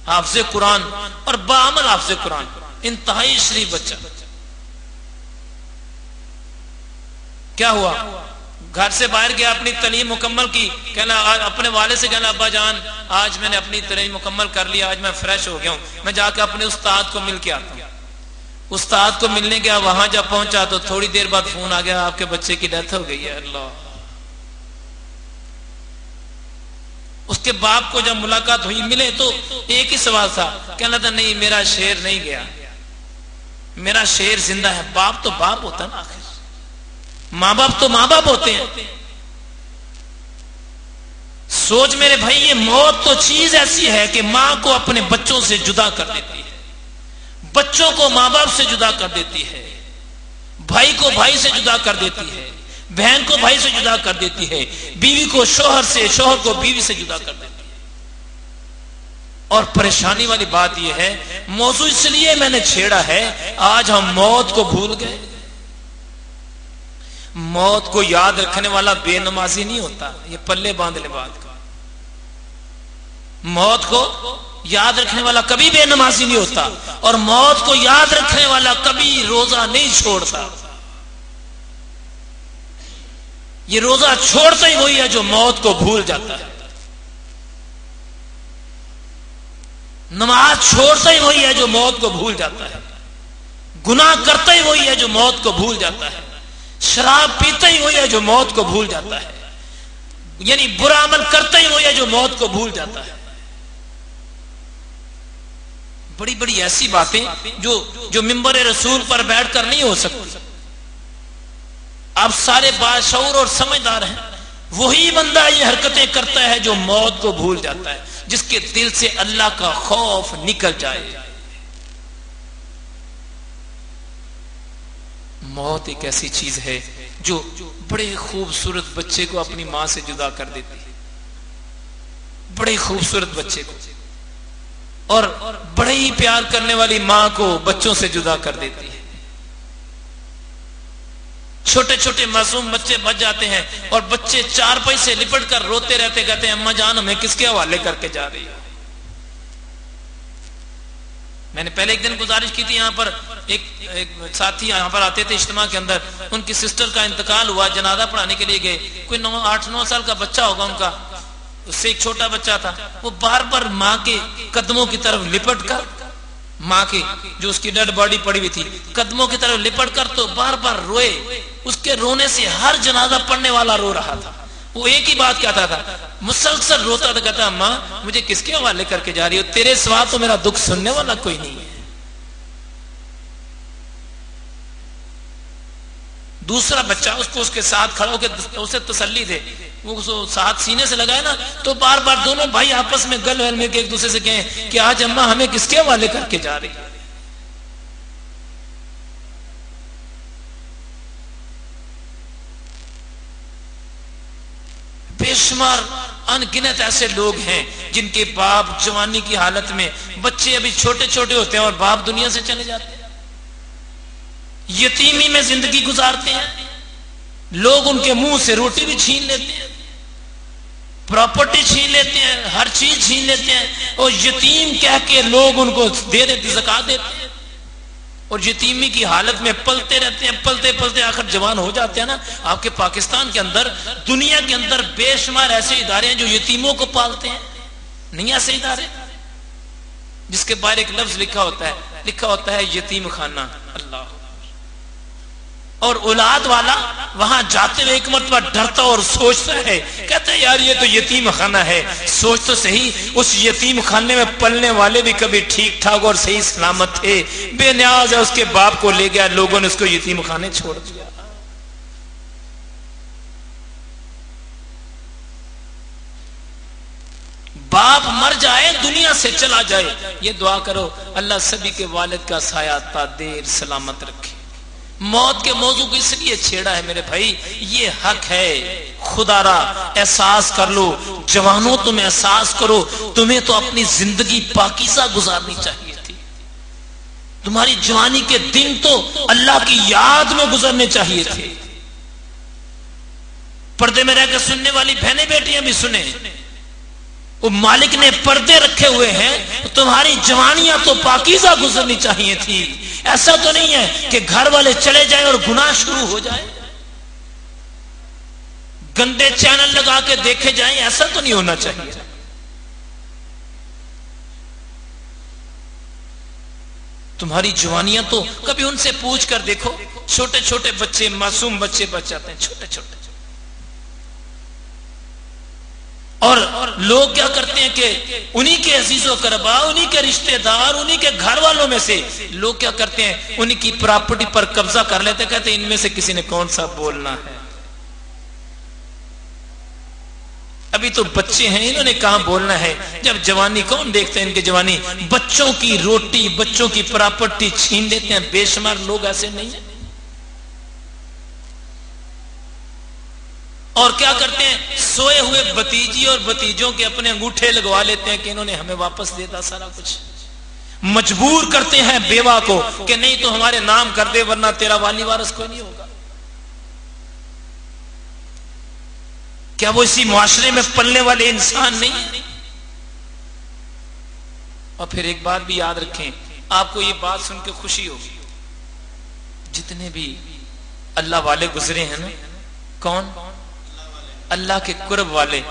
Speaker 1: हाफिज़ कुरान और बाअमल हाफिज़ कुरान, इंतहाई शरीफ बच्चा। क्या हुआ, घर से बाहर गया, अपनी तालीम मुकम्मल की, कहना अपने वाले से कहना अब्बा जान आज मैंने अपनी तालीम मुकम्मल कर लिया, आज मैं फ्रेश हो गया हूं, मैं जाकर अपने उस्ताद को मिल के आता हूं। उस्ताद को मिलने गया, वहां जब पहुंचा तो थोड़ी देर बाद फोन आ गया, आपके बच्चे की डेथ हो गई है। अल्लाह। उसके बाप को जब मुलाकात हुई, मिले तो एक ही सवाल था, कहना था नहीं मेरा शेर नहीं गया, मेरा शेर जिंदा है। बाप तो बाप होता ना, आखिर माँ बाप तो माँ बाप होते हैं। सोच मेरे भाई, ये मौत तो चीज ऐसी है कि मां को अपने बच्चों से जुदा कर देती है, बच्चों को मां बाप से जुदा कर देती है, भाई को भाई से जुदा कर देती है, बहन को भाई से जुदा कर देती है, बीवी को शोहर से, शोहर को बीवी से जुदा कर देती है। और परेशानी वाली बात यह है, मौजू इसलिए मैंने छेड़ा है, आज हम मौत को भूल गए। मौत को याद रखने वाला बेनमाजी नहीं होता, ये पल्ले बांधने बात का। मौत को याद रखने वाला कभी बेनमाजी नहीं होता, और मौत को याद रखने वाला कभी रोजा नहीं छोड़ता। ये रोजा छोड़ता ही वही है जो मौत को भूल जाता है, नमाज छोड़ता ही वही है जो मौत को भूल जाता है, गुनाह करता ही वही है जो मौत को भूल जाता है, शराब पीता ही वही है जो मौत को भूल जाता है, यानी बुरा अमल करता ही वही है जो मौत को भूल जाता है। बड़ी बड़ी ऐसी बातें जो मिंबर रसूल पर बैठकर नहीं हो सकती। आप सारे बाशऊर और समझदार हैं, वही बंदा ये हरकतें करता है जो मौत को भूल जाता है, जिसके दिल से अल्लाह का खौफ निकल जाए। मौत एक ऐसी चीज है जो बड़े खूबसूरत बच्चे को अपनी मां से जुदा कर देती है, बड़े खूबसूरत बच्चे को, और बड़े ही प्यार करने वाली मां को बच्चों से जुदा कर देती है। छोटे छोटे मासूम बच्चे बच जाते हैं और बच्चे चारपाई से लिपट कर रोते रहते, कहते हैं अम्मा जान हमें किसके हवाले करके जा रही है। मैंने पहले एक दिन गुजारिश की थी, यहाँ पर एक साथी यहाँ पर आते थे इज्तिमा के अंदर, उनकी सिस्टर का इंतकाल हुआ, जनाजा पढ़ाने के लिए गए, कोई 8-9 साल का बच्चा होगा उनका, उससे एक छोटा बच्चा था, वो बार बार माँ के कदमों की तरफ लिपट कर, माँ की जो उसकी डेड बॉडी पड़ी हुई थी, कदमों की तरफ लिपट कर तो बार बार रोए। उसके रोने से हर जनाजा पढ़ने वाला रो रहा था। वो एक ही बात कहता था, मुसलसल रोता था, कहता माँ मुझे किसके हवाले करके जा रही हो, तेरे सिवा तो मेरा दुख सुनने वाला कोई नहीं है। दूसरा बच्चा उसको उसके साथ खड़ा होकर उसे तसल्ली दे, वो साथ सीने से लगाए ना, तो बार बार दोनों भाई आपस में गल वल में एक दूसरे से कहें कि आज अम्मा हमें किसके हवाले करके जा रही है। बेशुमार अनगिनत ऐसे लोग हैं जिनके बाप जवानी की हालत में, बच्चे अभी छोटे छोटे होते हैं और बाप दुनिया से चले जाते हैं, यतीमी में जिंदगी गुजारते हैं। लोग उनके मुंह से रोटी भी छीन लेते हैं, प्रॉपर्टी छीन लेते हैं, हर चीज छीन लेते हैं, और यतीम कह के लोग उनको दे देते, ज़कात देते हैं, और यतीमी की हालत में पलते रहते हैं, पलते पलते आखिर जवान हो जाते हैं ना। आपके पाकिस्तान के अंदर, दुनिया के अंदर बेशुमार ऐसे इदारे हैं जो यतीमों को पालते हैं, नहीं ऐसे इदारे जिसके बारे एक लफ्ज लिखा होता है यतीम खाना। अल्लाह। और औलाद वाला वहां जाते हुए एक मरतबा डरता और सोचता है, कहता है यार ये तो यतीम खाना है, सोच तो सही उस यतीम खाने में पलने वाले भी कभी ठीक ठाक और सही सलामत थे, बेनियाज है उसके बाप को ले गया, लोगों ने उसको यतीम खाने छोड़ दिया। बाप मर जाए, दुनिया से चला जाए, ये दुआ करो अल्लाह सभी के वालिद का साया ता देर सलामत रखे। मौत के मौजू को इसलिए छेड़ा है मेरे भाई, ये हक है, खुदारा एहसास कर लो, जवानों तुम एहसास करो, तुम्हें तो अपनी जिंदगी पाकीज़ा गुजारनी चाहिए थी, तुम्हारी जवानी के दिन तो अल्लाह की याद में गुजरने चाहिए थे। पर्दे में रहकर सुनने वाली बहनें बेटियां भी सुने, वो मालिक ने पर्दे रखे हुए हैं, तो तुम्हारी जवानियां तो पाकीज़ा गुजरनी चाहिए थी। ऐसा तो नहीं है कि घर वाले चले जाएं और गुनाह शुरू हो जाए, गंदे चैनल लगा के देखे जाएं, ऐसा तो नहीं होना चाहिए। तुम्हारी जवानियां तो कभी उनसे पूछ कर देखो, छोटे छोटे बच्चे, मासूम बच्चे बच जाते हैं, छोटे छोटे। और लोग क्या करते हैं कि उन्हीं के अजीजों करबा, उन्हीं के रिश्तेदार, उन्हीं के घर वालों में से लोग क्या करते हैं, उन्हीं की प्रॉपर्टी पर कब्जा कर लेते, कहते हैं इनमें से किसी ने कौन सा बोलना है। अभी तो बच्चे हैं, इन्होंने कहां बोलना है। जब जवानी, कौन देखते हैं इनकी जवानी, बच्चों की रोटी, बच्चों की प्रॉपर्टी छीन लेते हैं। बेशुमार लोग ऐसे नहीं है। और क्या करते हैं, सोए हुए भतीजी और भतीजों के अपने अंगूठे लगवा लेते हैं कि इन्होंने हमें वापस देता सारा कुछ। मजबूर करते हैं बेवा को कि नहीं तो हमारे नाम कर दे, वरना तेरा वाली वारस कोई नहीं होगा। क्या वो इसी मुआशरे में पलने वाले इंसान नहीं है? और फिर एक बात भी याद रखें, आपको ये बात सुन के खुशी होगी, जितने भी अल्लाह वाले गुजरे हैं ना, कौन? अल्लाह के कुर्ब वाले,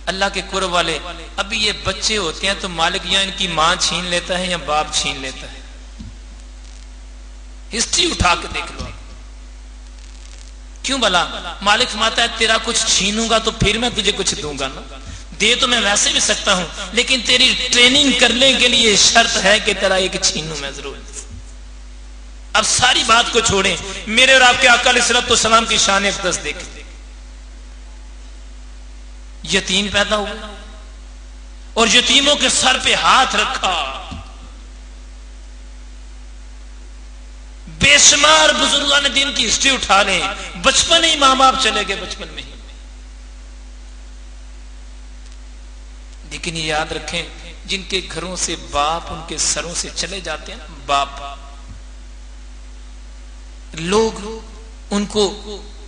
Speaker 1: अल्लाह के कुर्ब वाले। अभी ये बच्चे होते हैं तो मालिक या इनकी मां छीन लेता है या बाप छीन लेता है। हिस्ट्री उठा के देख लो। क्यों भला? मालिक फरमाता है तेरा कुछ छीनूंगा तो फिर मैं तुझे कुछ दूंगा ना। दे तो मैं वैसे भी सकता हूं, लेकिन तेरी ट्रेनिंग करने के लिए शर्त है कि तेरा एक छीनू मैं जरूर। अब सारी बात को छोड़ें, मेरे और आपके आका अलैहिस्सलाम की शान अक़दस देखें। यतीम पैदा हुए और यतीमों के सर पे हाथ रखा। बेशुमार बुजुर्गों ने दिन की हिस्ट्री उठा लें, बचपन ही मां बाप चले गए, बचपन में ही। लेकिन ये याद रखें, जिनके घरों से बाप उनके सरों से चले जाते हैं, बाप, लोग उनको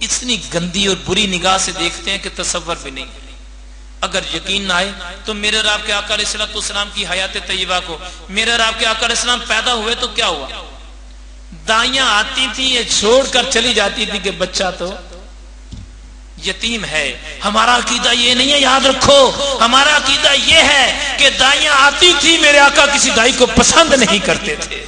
Speaker 1: इतनी गंदी और बुरी निगाह से देखते हैं कि तसव्वुर भी नहीं। अगर यकीन ना आए तो मेरे और आपके आका अलैहिस्सलाम की हयात तय्यबा को, मेरे और आपके आका अलैहिस्सलाम पैदा हुए तो क्या हुआ? दाइयां आती थी, ये छोड़कर चली जाती थी कि बच्चा तो यतीम है। हमारा अकीदा ये नहीं है, याद रखो, हमारा अकीदा ये है कि दाइयां आती थी, मेरे आका किसी दाई को पसंद नहीं करते थे,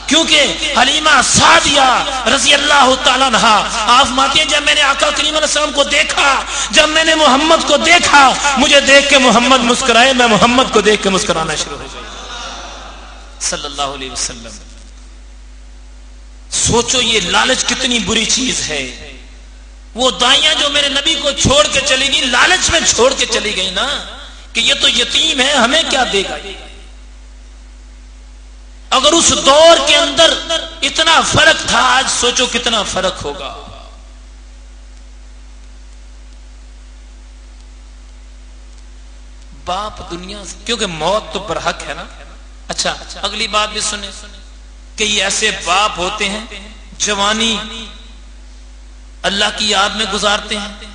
Speaker 1: क्योंकि हलीमा सादिया रज़ी अल्लाह ताला अन्हा आप माती हैं, जब मैंने आका करीम अलैहिस्सलाम को देखा, जब मैंने मोहम्मद को देखा, मुझे देख के मोहम्मद मुस्कुराए, मैं मोहम्मद को देख के मुस्कुराना शुरू हो गया सल्लल्लाहु अलैहि वसल्लम। सोचो ये लालच कितनी बुरी चीज है। वो दाइयां जो मेरे नबी को छोड़ के चली गई, लालच में छोड़ के चली गई ना, कि ये तो यतीम है, हमें क्या देगा। अगर उस दौर के अंदर इतना फर्क था, आज सोचो कितना फर्क होगा। बाप दुनिया से, क्योंकि मौत तो बरहक है ना। अच्छा, अगली बात भी सुने कि ये ऐसे बाप होते हैं जवानी अल्लाह की याद में गुजारते हैं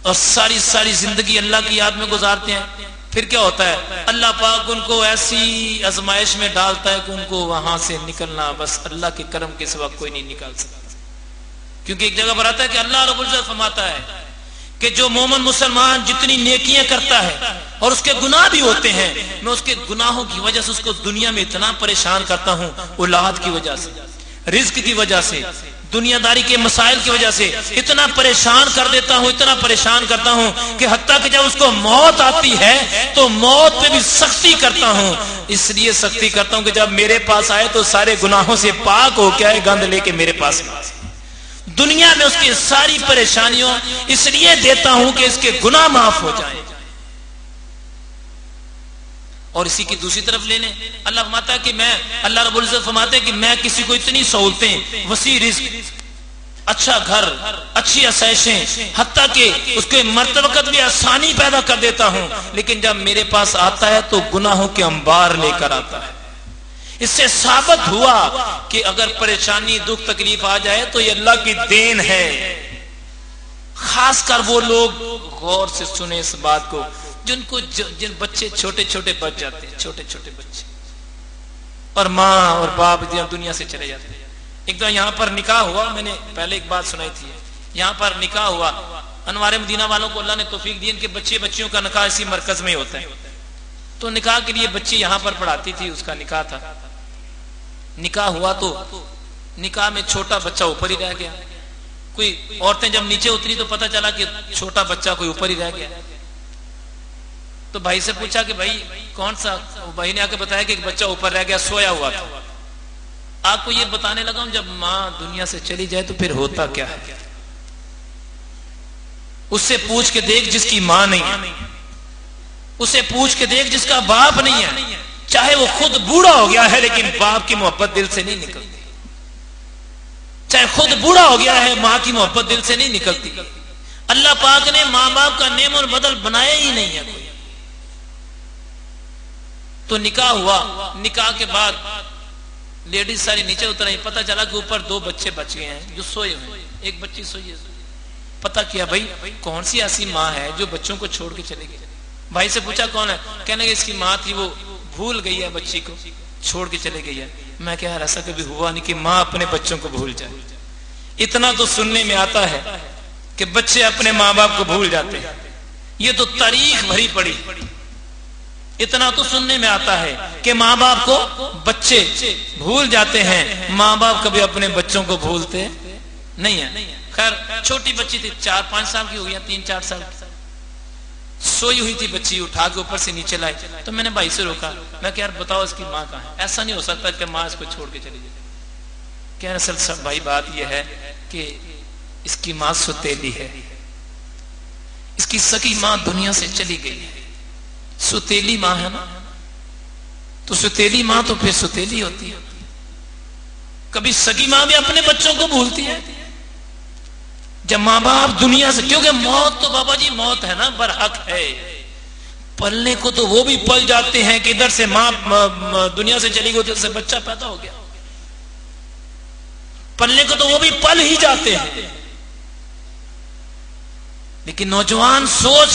Speaker 1: और सारी सारी जिंदगी अल्लाह की याद में गुजारते हैं। फिर क्या होता है, अल्लाह पाक उनको ऐसी आजमाइश में डालता है कि उनको वहां से निकलना बस अल्लाह के करम के सिवा कोई नहीं निकाल सकता। क्योंकि एक जगह पर आता है कि अल्लाह रब्बुल इज्जत फरमाता है कि जो मोमिन मुसलमान जितनी नेकियां करता है और उसके गुनाह भी होते हैं, मैं उसके गुनाहों की वजह से उसको दुनिया में इतना परेशान करता हूं, औलाद की वजह से, रिज्क की वजह से, दुनियादारी के मसाइल की वजह से इतना परेशान कर देता हूं, इतना परेशान करता हूं कि हत्ता कि जब उसको मौत आती है तो मौत पे भी सख्ती करता हूं। इसलिए सख्ती करता हूं कि जब मेरे पास आए तो सारे गुनाहों से पाक हो के आए, गंद लेके मेरे पास आए। दुनिया में उसकी सारी परेशानियों इसलिए देता हूं कि इसके गुनाह माफ हो जाए। और इसी की दूसरी तरफ लेने अल्लाह फरमाता है कि मैं, अल्लाह रब्बुल इज्जत फरमाते हैं कि मैं किसी को इतनी सहूलतें, वसी रिज़्क, अच्छा घर, अच्छी आसाइशें, हत्ता कि उसके मर्तबकत भी आसानी पैदा कर देता हूं, लेकिन जब मेरे पास आता है तो गुनाहों के अंबार लेकर आता है। इससे साबित हुआ कि अगर परेशानी, दुख, तकलीफ आ जाए तो ये अल्लाह की देन है। खासकर वो लोग गौर से सुने इस बात को जिनको, जिन बच्चे छोटे छोटे बच जाते हैं, छोटे छोटे बच्चे, और माँ और बाप दुनिया से चले जाते हैं। एक तो यहाँ पर निकाह हुआ, मैंने पहले एक बात सुनाई थी, यहाँ पर निकाह हुआ, अनवारे मदीना वालों को अल्लाह ने तौफीक दी, इनके बच्चे बच्चियों का निकाह इसी मरकज में होता है। तो निकाह के लिए बच्ची यहाँ पर पढ़ाती थी, उसका निकाह था। निकाह हुआ तो निकाह में छोटा बच्चा ऊपर ही रह गया। कोई औरतें जब नीचे उतरी तो पता चला कि छोटा बच्चा कोई ऊपर ही रह गया। तो भाई से पूछा कि भाई कौन सा, भाई ने आके बताया कि एक बच्चा ऊपर रह गया, सोया हुआ था। आपको ये बताने लगा हूं, जब माँ दुनिया से चली जाए तो फिर होता क्या है। उससे पूछ के देख जिसकी माँ नहीं है, उसे पूछ के देख जिसका बाप नहीं है, चाहे वो खुद बूढ़ा हो गया है लेकिन बाप की मोहब्बत दिल से नहीं निकलती। चाहे खुद बूढ़ा हो गया है, माँ की मोहब्बत दिल से नहीं निकलती। अल्लाह पाक ने माँ बाप का नेम और बदल बनाया ही नहीं है कोई। तो निकाह हुआ, निकाह के बाद लेडीज सारी नीचे उतर आई। पता चला कि ऊपर 2 बच्चे बच गए हैं जो सोए हुए, एक बच्ची सोई है। पता किया भाई कौन सी ऐसी माँ है जो बच्चों को छोड़ के चली गई। भाई से पूछा कौन है, कहने इसकी माँ थी, वो भूल गई है, बच्ची को छोड़ के चले गई है। मैं क्या, ऐसा कभी हुआ नहीं कि माँ अपने बच्चों को भूल जाए। इतना तो सुनने में आता है कि बच्चे अपने माँ बाप को भूल जाते हैं, ये तो तारीख भरी पड़ी। इतना तो सुनने में आता है कि माँ बाप को बच्चे भूल जाते हैं, माँ बाप कभी अपने बच्चों को भूलते नहीं है। खैर छोटी बच्ची थी, 4-5 साल की हो गई, 3-4 साल सोई हुई थी बच्ची, उठा के ऊपर से नीचे लाई। तो मैंने भाई से रोका, मैं क्या यार बताओ इसकी माँ कहाँ है, ऐसा नहीं हो सकता कि माँ इसको छोड़ के चली जाए। क्या असल सब भाई बात यह है कि इसकी माँ सुतेली है, इसकी सगी माँ दुनिया से चली गई है। सुतेली माँ है ना, तो सुतेली माँ तो फिर सुतेली होती है। कभी सगी माँ भी अपने बच्चों को भूलती है जब माँ बाप दुनिया से, क्योंकि मौत तो बाबा जी मौत है ना, बरहक है। पलने को तो वो भी पल जाते हैं कि इधर से माँ दुनिया से चली गई, उधर से बच्चा पैदा हो गया। पलने को तो वो भी पल ही जाते हैं। लेकिन नौजवान सोच,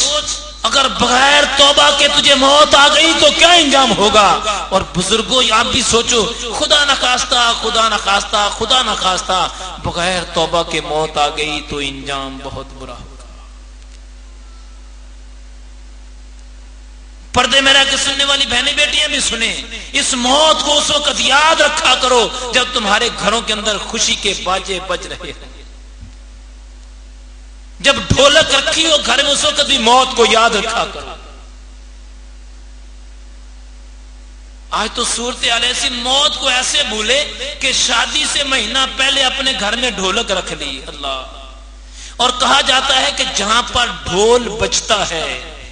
Speaker 1: अगर बगैर तौबा के तुझे मौत आ गई तो क्या इंजाम होगा। और बुजुर्गों आप भी सोचो, खुदा न खास्ता, खुदा न खास्ता, खुदा न खास्ता बगैर तौबा के मौत आ गई तो इंजाम बहुत बुरा होगा। पर्दे में रह के सुनने वाली बहनें बेटियां भी सुने, इस मौत को उस वक्त याद रखा करो जब तुम्हारे घरों के अंदर खुशी के बाजे बज रहे हैं। जब ढोलक रखी हो घर में उस वक्त भी मौत को याद रखा करो। आज तो सूरत हाल ऐसी, मौत को ऐसे भूले कि शादी से महीना पहले अपने घर में ढोलक रख ली। अल्लाह। और कहा जाता है कि जहां पर ढोल बजता है,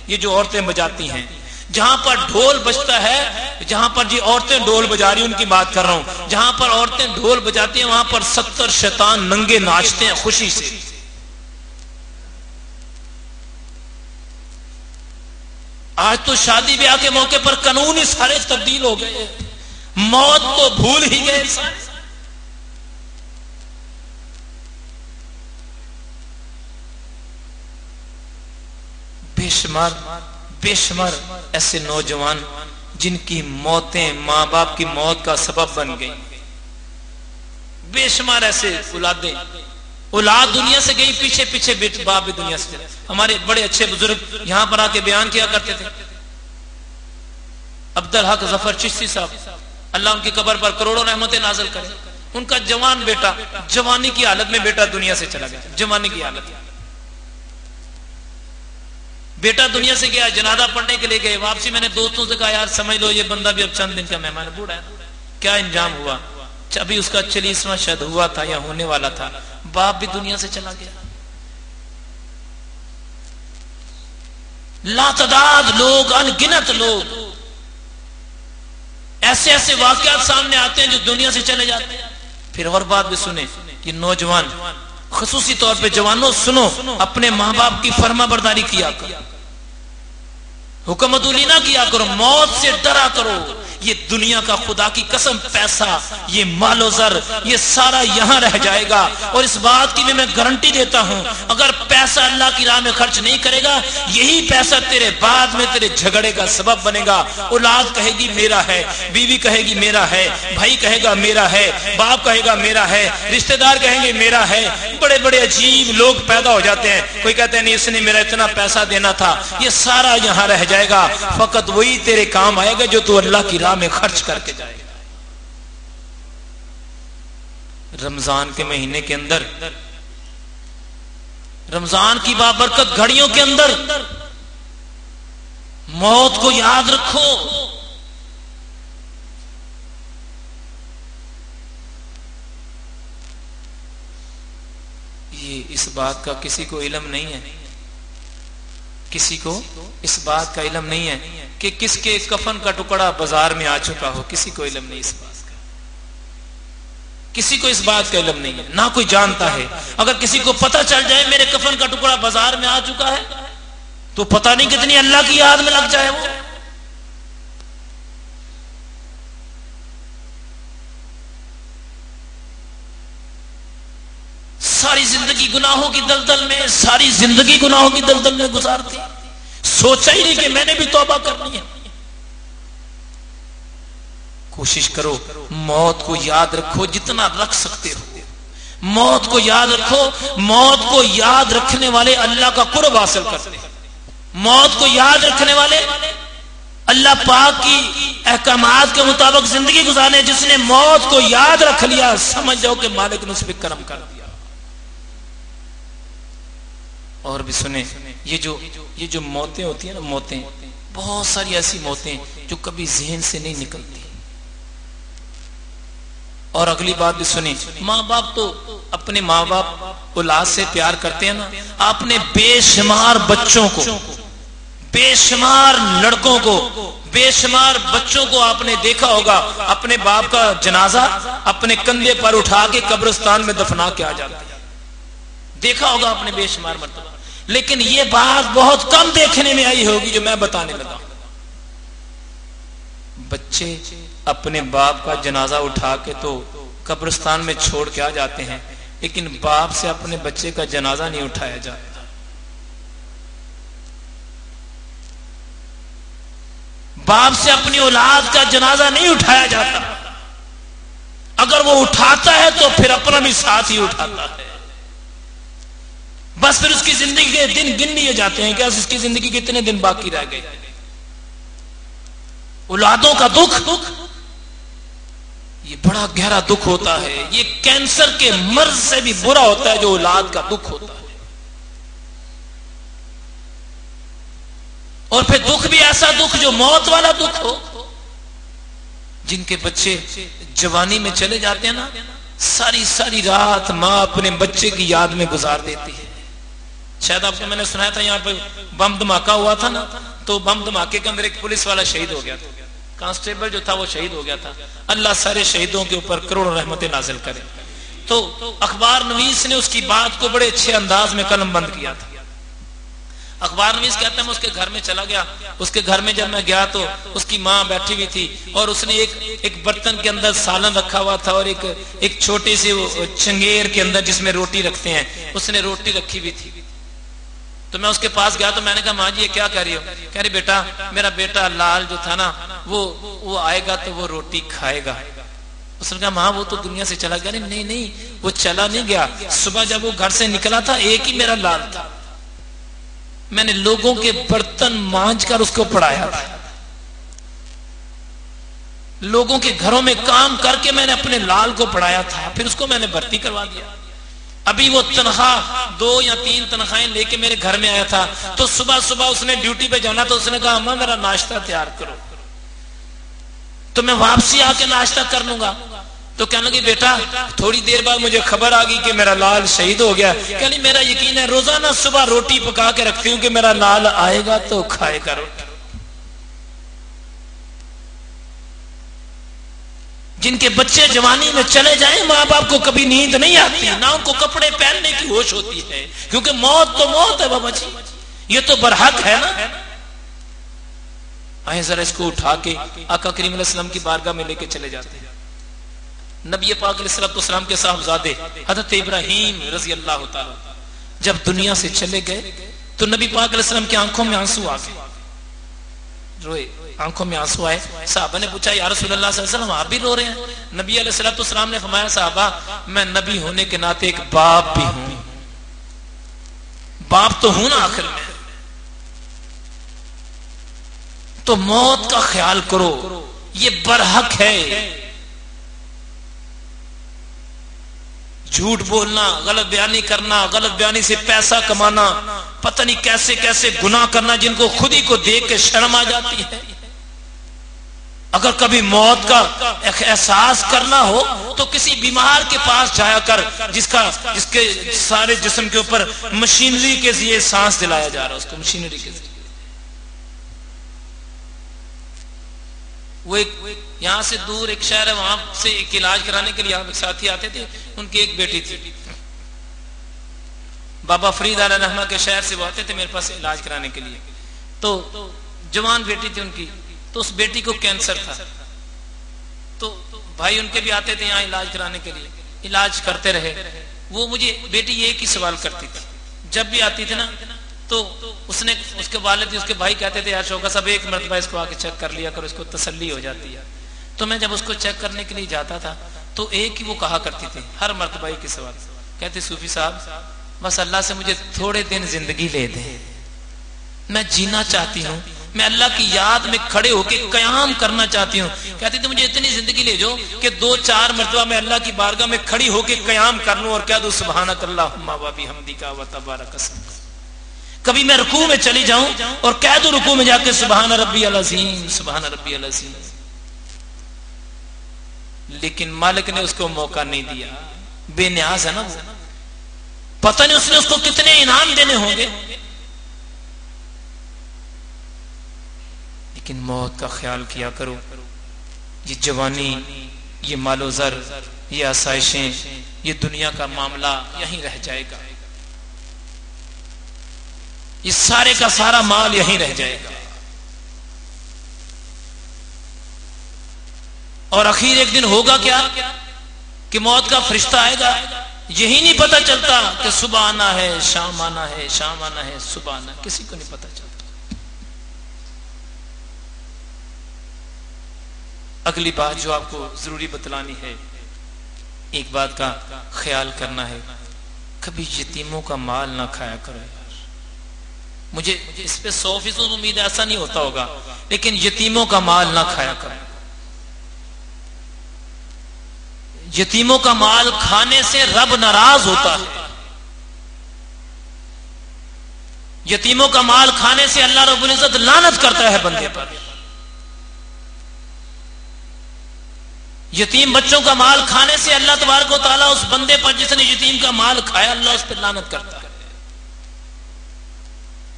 Speaker 1: ये जो औरतें बजाती हैं, जहां पर ढोल बजता है, जहां पर जी औरतें ढोल बजा रही उनकी बात कर रहा हूं, जहां पर औरतें ढोल बजाती हैं वहां पर 70 शैतान नंगे नाचते हैं खुशी से। आज तो शादी ब्याह के मौके पर कानून ही सारे तब्दील हो गए, मौत तो भूल ही गए। बेशुमार ऐसे नौजवान जिनकी मौतें मां बाप की मौत का सबब बन गई। बेशुमार ऐसे औलाद दुनिया से गई, पीछे पीछे बाप भी दुनिया से चले। हमारे बड़े अच्छे बुजुर्ग यहां पर आके बयान किया करते थे, अब्दुल हक जफर चिश्ती साहब, अल्लाह उनकी कब्र पर करोड़ों रहमतें नाज़िल करे। उनका जवान बेटा, जवानी की हालत में बेटा दुनिया से चला गया, जवानी की हालत। बेटा दुनिया से गया, जनाजा पढ़ने के लिए गए, वापसी मैंने दोस्तों से कहा यार समझ लो ये बंदा भी अब चंद दिन का मेहमान, बूढ़ा है, क्या इंजाम हुआ। अभी उसका 40वां शायद हुआ था या होने वाला था, बाप भी दुनिया से चला गया। लातदाद लोग, अनगिनत लोग, ऐसे ऐसे वाकयात सामने आते हैं जो दुनिया से चले जाते हैं। फिर और बात भी सुने कि नौजवान, खुसूसी तौर पे जवानों सुनो, अपने माँ बाप की फर्मा बरदारी किया करो, हुक्म अदूली ना किया करो, मौत से डरा करो। ये दुनिया का खुदा की कसम पैसा, ये मालो जर, ये सारा यहां रह जाएगा। और इस बात की भी मैं गारंटी देता हूं, अगर पैसा अल्लाह की राह में खर्च नहीं करेगा, यही पैसा तेरे बाद में तेरे झगड़े का सबब बनेगा। औलाद कहेगी मेरा है, बीवी कहेगी मेरा है, भाई कहेगा मेरा है, बाप कहेगा मेरा है, रिश्तेदार कहेंगे मेरा है। बड़े बड़े अजीब लोग पैदा हो जाते हैं। कोई कहते हैं नहीं इसने मेरा इतना पैसा देना था, ये सारा यहां रह जाएगा। फकत वही तेरे काम आएगा जो तू अल्लाह की राह में खर्च करके जाएगा। रमजान के महीने के अंदर, रमजान की बाबरकत घड़ियों के अंदर मौत को याद रखो। ये इस बात का किसी को इल्म नहीं है, किसी को इस बात का इल्म नहीं है कि किसके कफन का टुकड़ा बाजार में आ चुका हो। किसी को इल्म नहीं इस बात का, किसी को इस बात का इल्म नहीं है, ना कोई जानता है। अगर किसी को पता चल जाए मेरे कफन का टुकड़ा बाजार में आ चुका है, तो पता नहीं कितनी अल्लाह की याद में लग जाए वो। सारी जिंदगी गुनाहों की दलदल में, सारी जिंदगी गुनाहों की दलदल में गुजारती, सोचा ही नहीं कि मैंने भी तौबा करनी है। कोशिश करो, मौत को याद रखो जितना रख सकते हो। मौत को याद रखो। मौत को याद रखने वाले अल्लाह का कुर्ब हासिल करते हैं। मौत को याद रखने वाले अल्लाह पाक की अहकामात के मुताबिक जिंदगी गुजारने। जिसने मौत को याद रख लिया, समझ जाओ कि मालिक ने उस पर करम कर दिया। और भी सुने, ये जो मौतें होती है ना, मौतें, बहुत सारी ऐसी मौतें जो कभी ज़हन से नहीं निकलती। और अगली बात भी सुने, माँ बाप तो अपने माँ बाप औलाद से प्यार करते हैं ना। आपने बेशुमार बच्चों को, बेशुमार लड़कों को, बेशुमार बच्चों को आपने देखा होगा अपने बाप का जनाजा अपने कंधे पर उठा के कब्रिस्तान में दफना के आ जाते हैं। देखा होगा आपने बेशुमार मर्तबा। लेकिन ये बात बहुत कम देखने में आई होगी जो मैं बताने लगा। बच्चे अपने बाप का जनाजा उठा के तो कब्रिस्तान में छोड़ के आ जाते हैं, लेकिन बाप से अपने बच्चे का जनाजा नहीं उठाया जाता। बाप से अपनी औलाद का जनाजा नहीं उठाया जाता। अगर वो उठाता है तो फिर अपना भी साथ ही उठाता है। बस फिर उसकी जिंदगी के दिन गिन लिए जाते हैं कि उसकी जिंदगी के कितने दिन बाकी रह गए। औलादों का दुख ये बड़ा गहरा दुख होता है। ये कैंसर के मर्ज से भी बुरा होता है जो औलाद का दुख होता है। और फिर दुख भी ऐसा दुख जो मौत वाला दुख हो। जिनके बच्चे जवानी में चले जाते हैं ना, सारी सारी रात मां अपने बच्चे की याद में गुजार देती है। शायद आपको मैंने सुनाया था, यहाँ पे बम धमाका हुआ था ना, तो बम धमाके के अंदर एक पुलिस वाला शहीद हो गया था। कांस्टेबल जो था वो शहीद हो गया था। अल्लाह सारे शहीदों के ऊपर करोड़ों रहमतें नाजिल करे। तो अखबार नवीस ने उसकी बात को बड़े अच्छे अंदाज में कलमबंद किया था। अखबार नवीस कहता है मैं उसके घर में चला गया। उसके घर में जब मैं गया तो उसकी माँ बैठी हुई थी और उसने एक बर्तन के अंदर सालन रखा हुआ था और एक छोटे से चंगेर के अंदर जिसमें रोटी रखते हैं, उसने रोटी रखी हुई थी। तो मैं उसके पास गया तो मैंने कहा माँ जी ये क्या कर रही हो? कह रही बेटा मेरा बेटा लाल जो था ना वो आएगा तो वो रोटी खाएगा। उसने कहा माँ वो तो दुनिया से चला गया। नहीं वो चला नहीं गया। सुबह जब वो घर से निकला था एक ही मेरा लाल था। मैंने लोगों के बर्तन मांझ कर उसको पढ़ाया था। लोगों के घरों में काम करके मैंने अपने लाल को पढ़ाया था। फिर उसको मैंने भर्ती करवा दिया। अभी वो तनख्वाह 2 या 3 तनख्वाहें लेके मेरे घर में आया था। तो सुबह सुबह उसने ड्यूटी पे जाना, तो उसने कहा अम्मा मेरा नाश्ता तैयार करो। तो मैं वापसी आके नाश्ता कर लूंगा। तो कहने लगी बेटा थोड़ी देर बाद मुझे खबर आ गई कि मेरा लाल शहीद हो गया। कहनी मेरा यकीन है रोजाना सुबह रोटी पका के रखती हूँ कि मेरा लाल आएगा तो खाएगा रोटी। जिनके बच्चे जवानी में चले जाएं माँ बाप को कभी नींद नहीं आती, ना उनको कपड़े पहनने की होश होती है, क्योंकि मौत तो मौत है बाबा जी, ये तो बरहक है ना। आए जरा इसको उठा के आका करीम अलैहि सलाम की बारगाह में लेके चले जाते हैं। नबी पाक अलैहिस्सलाम के साहबजादे हजरत इब्राहीम रजी अल्लाह ताला जब दुनिया से चले गए तो नबी पाक अलैहिस्सलाम की आंखों में आंसू आ गए, रोए, आंखों में आंसू आए। साहबा ने पूछा या रसूल अल्लाह सल्लल्लाहु अलैहि वसल्लम आप भी रो रहे हैं? नबी अलैहिस्सलाम ने फरमाया साहबा मैं नबी होने के नाते एक बाप भी हूं, बाप तो हूं ना आखिर में। तो मौत का ख्याल करो, ये बरहक है। झूठ बोलना, गलत बयानी करना, गलत बयानी से पैसा कमाना, पता नहीं कैसे कैसे गुनाह करना जिनको खुद ही को देख के शर्म आ जाती है। अगर कभी मौत का एहसास करना हो तो किसी बीमार के पास जाया कर जिसके सारे जिस्म के ऊपर मशीनरी के जरिए सांस दिलाया जा रहा है, उसको मशीनरी के जरिए। वो एक यहां से दूर एक शहर है, वहां से एक इलाज कराने के लिए एक साथी आते थे, उनकी एक बेटी थी, बाबा फरीद आला रहमा के शहर से वो आते थे मेरे पास इलाज कराने के लिए। तो जवान बेटी थी उनकी, तो उस बेटी को कैंसर था। तो भाई उनके भी आते थे यहाँ इलाज कराने के लिए, इलाज करते रहे। वो मुझे बेटी एक ही सवाल करती थी, जब भी आती थी ना तो उसने उसके वालिद उसके भाई कहते थे यार शौकत साहब एक मरतबा इसको आके चेक कर लिया करो, इसको तसल्ली हो जाती है। तो मैं जब उसको चेक करने के लिए जाता था तो एक ही वो कहा करती थी हर मरतबा एक ही सवाल, कहते सूफी साहब बस अल्लाह से मुझे थोड़े दिन जिंदगी ले दे, मैं जीना चाहती हूँ, मैं अल्लाह की याद में खड़े होकर कयाम करना चाहती हूँ। कहती थी मुझे इतनी जिंदगी ले जाओ कि 2-4 मरतबा मैं अल्लाह की बारगाह में खड़ी होकर कयाम कर लूं और कह दूं सुभानक अल्लाहुम्मा व बिहम्दिका व तबारक अस्मुक। कभी मैं रुकू में चली जाऊं और कह दूं रुकू में जाके सुभान रब्बियल अज़ीम, सुभान रब्बियल अज़ीम। लेकिन मालिक ने उसको मौका नहीं दिया, बेनियाज है ना वो, पता नहीं उसने उसको कितने इनाम देने होंगे। लेकिन मौत का ख्याल किया करो। ये जवानी, ये मालो ज़र, ये आसाइशें, ये दुनिया का मामला यहीं रह जाएगा, ये सारे का सारा माल यहीं रह जाएगा। और आखिर एक दिन होगा क्या कि मौत का फरिश्ता आएगा, यही नहीं पता चलता कि सुबह आना है, शाम आना है, शाम आना है, सुबह आना है, किसी को नहीं पता चलता। अगली बात जो आपको जरूरी बतलानी है, एक बात का ख्याल करना है, कभी यतीमों का माल ना खाया करो यार। मुझे इस पे 100% उम्मीद ऐसा नहीं होता होगा, लेकिन यतीमों का माल ना खाया करो। यतीमों का माल खाने से रब नाराज होता है। यतीमों का माल खाने से अल्लाह रब्बुल इज्जत लानत करता है बंदे पर। यतीम बच्चों का माल खाने से अल्लाह तबारक व तआला उस बंदे पर जिसने यतीम का माल खाया, अल्लाह उस पर लानत करता है।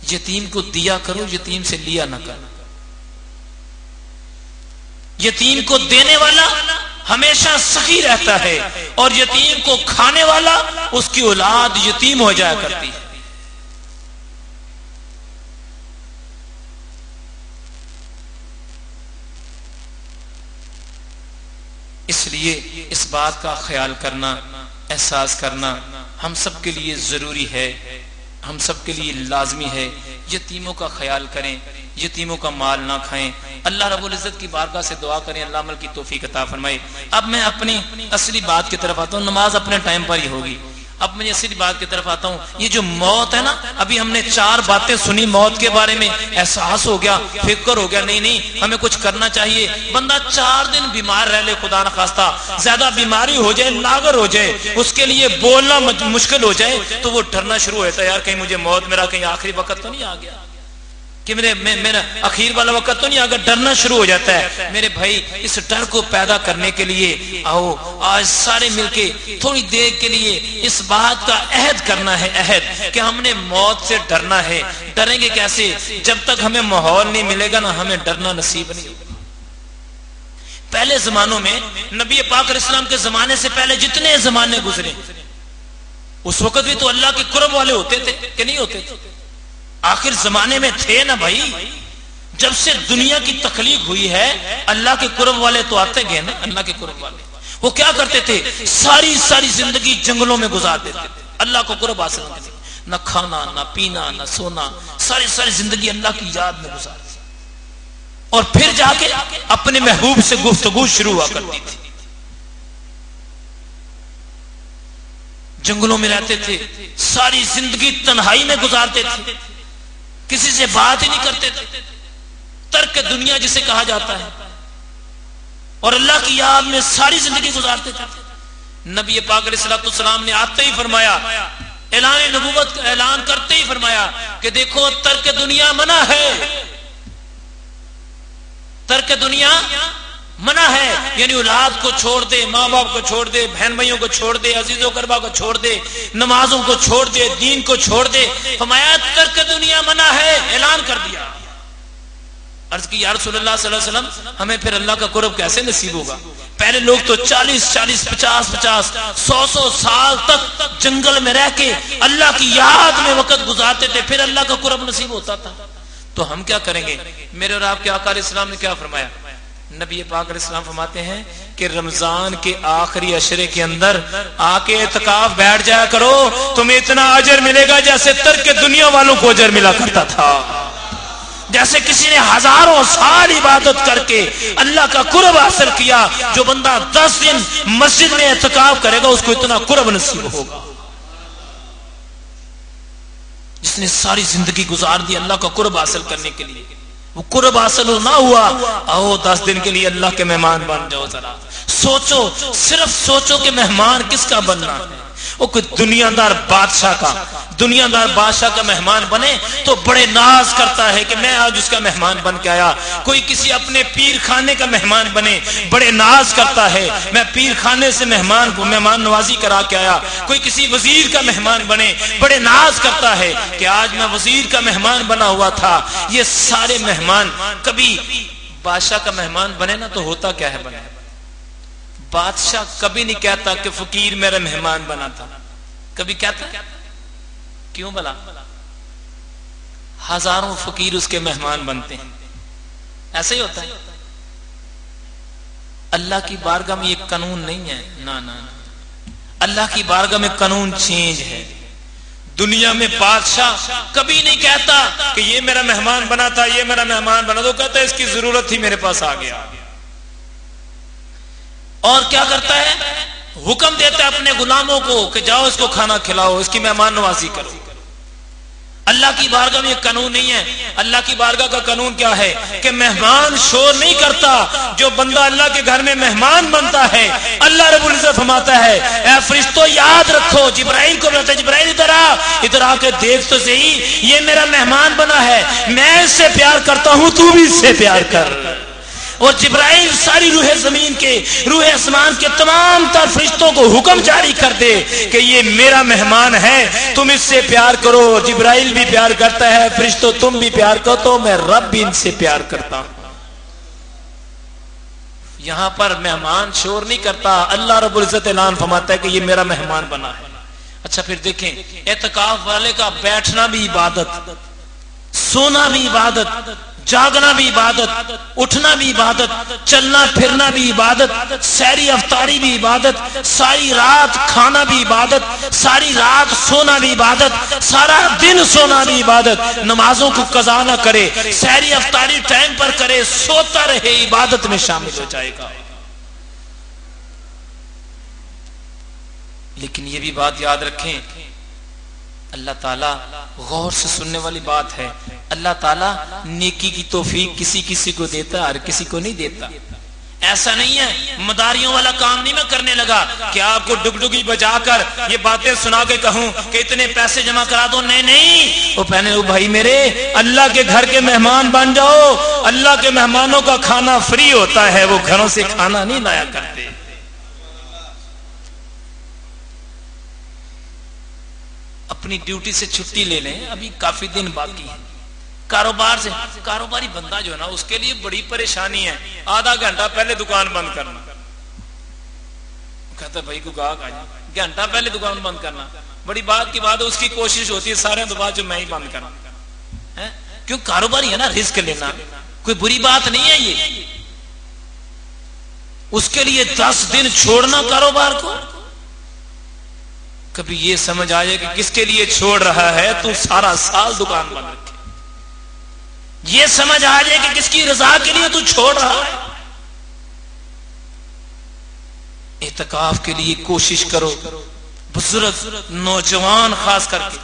Speaker 1: यतीम को दिया करो, यतीम से लिया ना करो। यतीम को देने वाला हमेशा सखी रहता है और यतीम को खाने वाला उसकी औलाद यतीम हो जाया करती है। इसलिए इस बात का ख्याल करना, एहसास करना हम सब के लिए जरूरी है, हम सब के लिए लाजमी है। यतीमों का ख्याल करें, यतीमों का माल ना खाएं। अल्लाह रब्बुल इज्जत की बारगाह से दुआ करें, अल्लाह अमल की तौफीक अता फरमाए। अब मैं अपनी असली बात की तरफ आता हूँ। नमाज अपने टाइम पर ही होगी। अब मैं असली बात की तरफ आता हूँ। ये जो मौत है ना, अभी हमने 4 बातें सुनी मौत के बारे में, एहसास हो गया, फिक्र हो गया, नहीं हमें कुछ करना चाहिए। बंदा 4 दिन बीमार रह ले, खुदा न खास्ता ज्यादा बीमारी हो जाए, लागर हो जाए, उसके लिए बोलना मुश्किल हो जाए, तो वो डरना शुरू हो जाता है, यार कहीं मुझे मौत, मेरा कहीं आखिरी वक्त तो नहीं आ गया, कि मेरा आखिर वाला वक्त तो नहीं, अगर डरना शुरू हो जाता है। मेरे भाई, इस डर को पैदा करने के लिए आओ आज सारे मिलके थोड़ी देर के लिए इस बात का अहद करना है, अहद कि हमने मौत से डरना है। डरेंगे कैसे? जब तक हमें माहौल नहीं मिलेगा ना, हमें डरना नसीब नहीं होगा। पहले जमानों में, नबी पाक इस्लाम के जमाने से पहले जितने जमाने गुजरे, उस वक्त भी तो अल्लाह के कुर्ब वाले होते थे कि नहीं होते थे? आखिर जमाने में थे ना भाई। जब से दुनिया की तखलीक हुई है, अल्लाह के कुर्ब वाले तो आते गए ना। अल्लाह के कुर्ब वाले वो क्या करते थे? सारी सारी जिंदगी जंगलों में गुजार देते थे अल्लाह को कुर्ब हासिल करने, न खाना, न पीना, न सोना, सारी सारी जिंदगी अल्लाह की याद में गुजार दी। और फिर जाके अपने महबूब से गुफ्तगू शुरू हुआ करती थी। जंगलों में रहते थे, सारी जिंदगी तन्हाई में गुजारते थे, किसी से बात ही नहीं करते थे, तर्क दुनिया जिसे कहा जाता है, और अल्लाह की याद में सारी जिंदगी गुजारते थे। नबी पाक अलैहिस्सलाम ने आते ही फरमाया, ऐलान नबूवत का ऐलान करते ही फरमाया कि देखो तर्क दुनिया मना है, तर्क दुनिया मना है, यानी औलाद को छोड़ दे, माँ बाप को छोड़ दे, बहन भाइयों को छोड़ दे, अजीजों करबा को छोड़ दे, नमाजों को छोड़ दे, दीन को छोड़ दे। फरमाया तर्क दुनिया मना है, ऐलान कर दिया। अर्ज की या रसूलल्लाह सल्लल्लाहु अलैहि वसल्लम, हमें फिर अल्लाह का कुर्ब कैसे नसीब होगा? पहले लोग तो 40-40, 50-50, 100 साल तक जंगल में रह के अल्लाह की याद में वक्त गुजारते थे, फिर अल्लाह का कुर्ब नसीब होता था। तो हम क्या करेंगे? मेरे और आपके आका अलैहिस्सलाम ने क्या फरमाया? नबी पाक अलैहिस्सलाम फरमाते हैं कि रमजान के आखिरी अशरे के अंदर आके इत्काफ बैठ जाया करो, तुम्हें इतना अजर मिलेगा जैसे तर्क दुनिया वालों को अजर मिला करता था। जैसे किसी ने हजारों साल इबादत करके अल्लाह का कुर्ब हासिल किया, जो बंदा 10 दिन मस्जिद में इत्काफ करेगा उसको इतना कुर्ब नसीब होगा। जिसने सारी जिंदगी गुजार दी अल्लाह का कुर्ब हासिल करने के लिए, वो कुर्ब हासिल ना हुआ, आओ 10 दिन के लिए अल्लाह के मेहमान बन जाओ। जरा सोचो, सिर्फ सोचो कि मेहमान किसका बनना है। वो कोई दुनियादार बादशाह का, दुनियादार बादशाह का मेहमान बने तो बड़े नाज करता है कि मैं आज उसका मेहमान बन के आया। कोई किसी अपने पीर खाने का मेहमान बने, बड़े नाज करता है मैं पीर खाने से मेहमान नवाजी करा के आया। कोई किसी वजीर का मेहमान बने, बड़े नाज करता है कि आज मैं वजीर का मेहमान बना हुआ था। ये सारे मेहमान, कभी बादशाह का मेहमान बने ना तो होता क्या है? बने बादशाह कभी नहीं कहता कि फकीर मेरा मेहमान बना था, कभी कहता? क्यों भला? हजारों फकीर उसके मेहमान बनते हैं, ऐसा ही होता है। अल्लाह की बारगाह में ये कानून नहीं है, ना ना ना, अल्लाह की बारगाह में कानून चेंज है। दुनिया में बादशाह कभी नहीं कहता कि ये मेरा मेहमान बना था, ये मेरा मेहमान बना, तो कहता है इसकी जरूरत थी मेरे पास आ गया। और क्या करता है? हुक्म देता है अपने गुलामों को कि जाओ इसको खाना खिलाओ, इसकी मेहमान नवाजी करो। अल्लाह की बारगाह में कानून नहीं है। अल्लाह की बारगाह का कानून क्या है कि मेहमान शोर नहीं करता। जो बंदा अल्लाह के घर में मेहमान बनता है, अल्लाह रब्बुल इज्जत फरमाता है, ऐ फरिश्तों याद रखो, जिब्राइल को बोलता है, जिब्राइल इधर आके देख तो सही, ये मेरा मेहमान बना है, मैं इससे प्यार करता हूं, तू भी इससे प्यार कर। और जिब्राइल सारी रूह जमीन के, रूह आसमान के तमाम तर फरिश्तों को हुक्म जारी कर दे कि ये मेरा मेहमान है, तुम इससे प्यार करो। जिब्राइल भी प्यार करता है, फरिश्तों तुम भी प्यार करो, तो मैं रब भी इनसे प्यार करता हूं। यहां पर मेहमान शोर नहीं करता, अल्लाह रब्बुल इज्जत ऐलान फरमाता है कि ये मेरा मेहमान बना है। अच्छा फिर देखें, एतकाफ वाले का बैठना भी इबादत, सोना भी इबादत, जागना भी इबादत, उठना भी इबादत, चलना फिरना भी इबादत, सहरी अफ्तारी भी इबादत, सारी रात खाना भी इबादत, सारी रात सोना भी इबादत, सारा दिन सोना भी इबादत। नमाजों को कज़ा ना करे, सहरी अफ्तारी टाइम पर करे, सोता रहे, इबादत में शामिल हो जाएगा। लेकिन ये भी बात याद रखें, अल्लाह ताला गौर से सुनने वाली बात है। अल्लाह ताला नेकी की तौफीक किसी किसी को देता, हर किसी को नहीं देता। ऐसा नहीं है मदारियों वाला काम नहीं मैं करने लगा कि आपको डुगडुगी बजाकर ये बातें सुना के कहूं कि इतने पैसे जमा करा दो। नहीं नहीं, वो पहले वो भाई मेरे, अल्लाह के घर के मेहमान बन जाओ। अल्लाह के मेहमानों का खाना फ्री होता है, वो घरों से खाना नहीं लाया करते। अपनी ड्यूटी से छुट्टी ले लें, अभी काफी दिन बाकी है। कारोबार से, कारोबारी बंदा जो है ना, उसके लिए बड़ी परेशानी है। आधा घंटा पहले दुकान बंद करना, कहता भाई को गाहक आ जाए, घंटा पहले दुकान बंद करना बड़ी बात की बात है। उसकी कोशिश होती है सारे दुकान जो मैं ही बंद करा है, क्यों? कारोबारी है ना, रिस्क लेना कोई बुरी बात नहीं है ये। उसके लिए 10 दिन छोड़ना कारोबार को, कभी ये समझ आए कि किसके लिए छोड़ रहा है तू सारा साल दुकान बंद रखे। ये समझ आ जाए कि किसकी रजा के लिए तू छोड़ रहा है। इत्काफ के लिए कोशिश करो, बुजुर्ग नौजवान खास करके,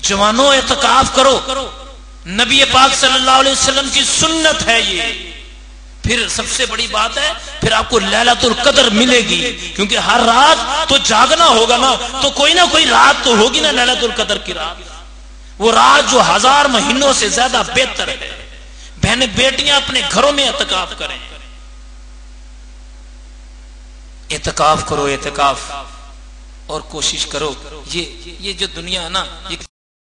Speaker 1: जवानों इत्काफ करो। नबी पाक सल्लल्लाहु अलैहि वसल्लम की सुन्नत है ये
Speaker 2: फिर सबसे बड़ी बात है, फिर आपको लैलतुल कद्र मिलेगी, क्योंकि हर रात तो जागना होगा ना, तो कोई ना कोई रात तो होगी ना लैलतुल कद्र की रात, वो रात जो 1000 महीनों से ज्यादा बेहतर है। बहनें बेटियां अपने घरों में एतकाफ करें, एतकाफ करो, एतकाफ, और कोशिश करो ये जो दुनिया है ना, ये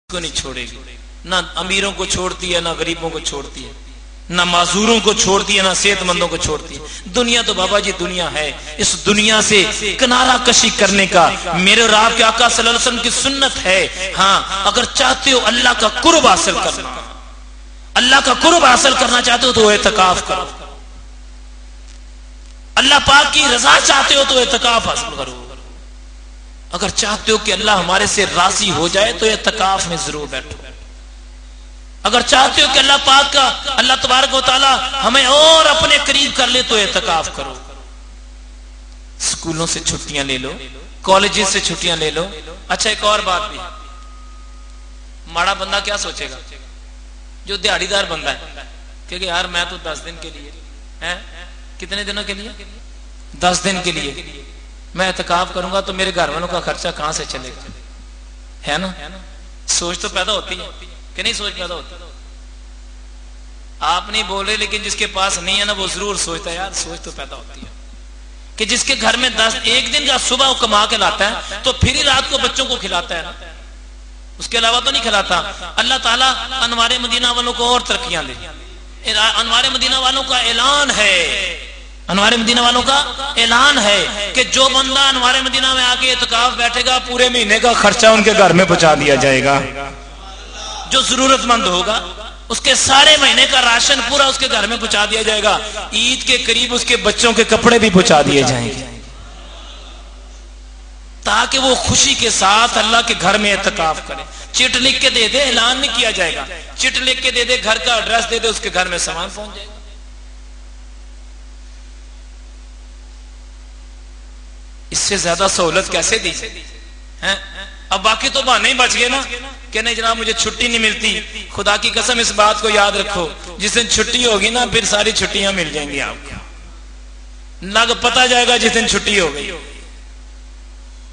Speaker 2: को नहीं छोड़ेगी, ना अमीरों को छोड़ती है, ना गरीबों को छोड़ती है, ना माजूरों को छोड़ती है, ना सेहतमंदों को छोड़ती है। दुनिया तो बाबा जी दुनिया है, इस दुनिया से किनारा कशी करने का मेरे और आपके आका सल्लल्लाहु अलैहि वसल्लम की सुन्नत है। हाँ, अगर चाहते हो अल्लाह का कुर्ब हासिल करना, अल्लाह का कुर्ब हासिल करना चाहते हो तो एतकाफ करो, अल्लाह पाक की रजा चाहते हो तो एतकाफ हासिल करो, अगर चाहते हो कि अल्लाह हमारे से राजी हो जाए तो एतकाफ में जरूर बैठो, अगर चाहते हो कि अल्लाह पाक का, अल्लाह तबारक व तआला हमें और अपने करीब कर ले तो एतकाफ करो। स्कूलों से छुट्टियां ले लो, कॉलेजेस से छुट्टियां ले लो। अच्छा, एक और बात भी, माड़ा बंदा क्या सोचेगा जो दिहाड़ीदार बंदा है, क्योंकि यार मैं तो 10 दिन के लिए है, कितने दिनों के लिए, 10 दिन के लिए मैं एतकाफ करूंगा तो मेरे घर वालों का खर्चा कहां से चलेगा, है ना? सोच तो पैदा होती है कि नहीं? सोच पैदा होती है। आप नहीं बोल रहे, लेकिन जिसके पास नहीं है ना वो जरूर सोचता है, यार सोच तो पैदा होती है कि जिसके घर में 10 एक दिन का सुबह वो कमा के लाता है तो फिर ही रात को बच्चों को खिलाता है ना, उसके अलावा तो नहीं खिलाता। अल्लाह ताला अनवारे मदीना वालों को और तरक्कियां दे। अनवारे मदीना वालों का ऐलान है, अनवारे मदीना वालों का ऐलान है कि जो बंदा अनवारे मदीना में आके इत्काफ बैठेगा पूरे महीने का खर्चा उनके घर में पहुंचा दिया जाएगा। जो जरूरतमंद होगा उसके सारे महीने का राशन पूरा उसके घर में पहुंचा दिया जाएगा। ईद के करीब उसके बच्चों के कपड़े भी पहुंचा दिए जाएंगे ताकि वो खुशी के साथ अल्लाह के घर में इत्काफ करे। चिट लिख के दे दे, ऐलान नहीं किया जाएगा, चिट लिख के दे दे, घर का एड्रेस दे दे, उसके घर में सामान पहुंच जाएगा। इससे ज्यादा सहूलत कैसे दी है? अब बाकी तो बहाने ही बच गए ना कि नहीं जनाब मुझे छुट्टी नहीं मिलती। खुदा की कसम इस बात को याद रखो, जिस दिन छुट्टी होगी ना फिर सारी छुट्टियां मिल जाएंगी आपको, लग पता जाएगा जिस दिन छुट्टी हो गई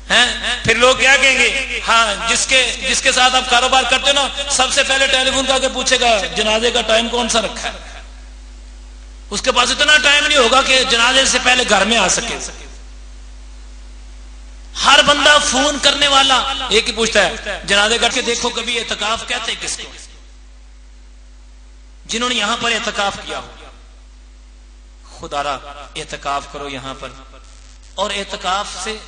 Speaker 2: हैं। फिर लोग क्या कहेंगे, हाँ जिसके साथ आप कारोबार करते हो ना सबसे पहले टेलीफोन करके पूछेगा जनाजे का टाइम कौन सा रखा है। उसके पास इतना टाइम नहीं होगा कि जनाजे से पहले घर में आ सके। हर बंदा फोन करने वाला एक ही पूछता है जनाजे करके देखो कभी इत्काफ कहते किसको, जिन्होंने यहां पर इत्काफ किया हो। खुदारा इत्काफ करो यहां पर, और इत्काफ से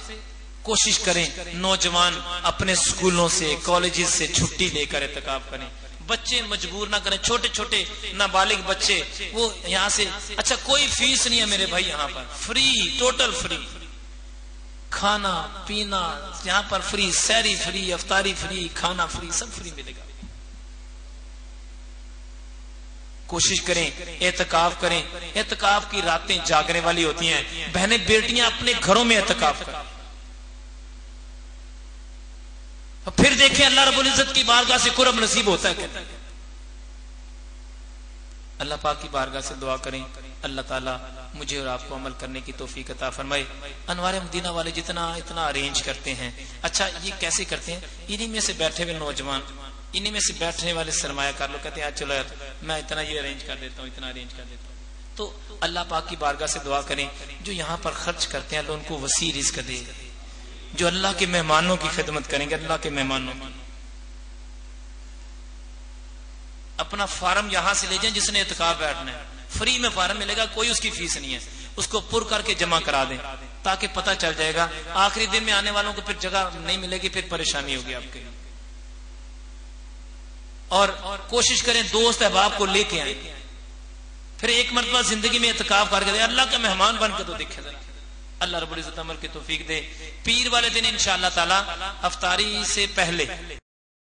Speaker 2: कोशिश करें नौजवान अपने स्कूलों से कॉलेजेस से छुट्टी लेकर इत्काफ करें। बच्चे मजबूर ना करें, छोटे छोटे नाबालिग बच्चे वो यहां से, अच्छा कोई फीस नहीं है मेरे भाई, यहां पर फ्री, टोटल फ्री, खाना पीना यहां पर फ्री, सहरी फ्री, अफ्तारी फ्री, खाना फ्री, सब फ्री मिलेगा। कोशिश करें इत्काफ करें। इत्काफ की रातें जागने वाली होती हैं। बहनें बेटियां अपने घरों में इत्काफ करें। फिर देखें अल्लाह रब्बुल इज्जत की बारगाह से कुर्ब नसीब होता है। अल्लाह पाक की बारगाह से दुआ करें अल्लाह ताला मुझे और आपको अमल करने की तौफीक अता फरमाए। अनवारे मदीना वाले जितना इतना अरेंज करते हैं, अच्छा ये कैसे करते हैं? इन्हीं में से बैठे हुए नौजवान, इन्हीं में से बैठने वाले सरमायाकार लोग कहते हैं आज चलो यार मैं इतना ये अरेंज कर देता हूँ, इतना अरेंज कर देता हूँ। तो अल्लाह पाक की बारगाह से दुआ करें जो यहाँ पर खर्च करते हैं अल्लाह उनको वसी रिज़्क दे, जो अल्लाह के मेहमानों की खिदमत करेंगे। अल्लाह के मेहमानों अपना फार्म यहां से ले जाएं, जिसने इत्काफ बैठना है फ्री में फार्म मिलेगा, कोई उसकी फीस नहीं है, उसको पुर करके जमा करा दें ताकि पता चल जाएगा। आखिरी दिन में आने वालों को फिर जगह नहीं मिलेगी, फिर परेशानी होगी आपके। और कोशिश करें दोस्त अहबाब को लेके आए, फिर एक मरतबा जिंदगी में इत्काफ करके दे, अल्लाह का मेहमान बनकर तो देखे जरा। अल्लाह रब्बुल इज्जत अमल की तौफीक दे। पीर वाले दिन इंशाअल्लाह ताला अफ्तारी से पहले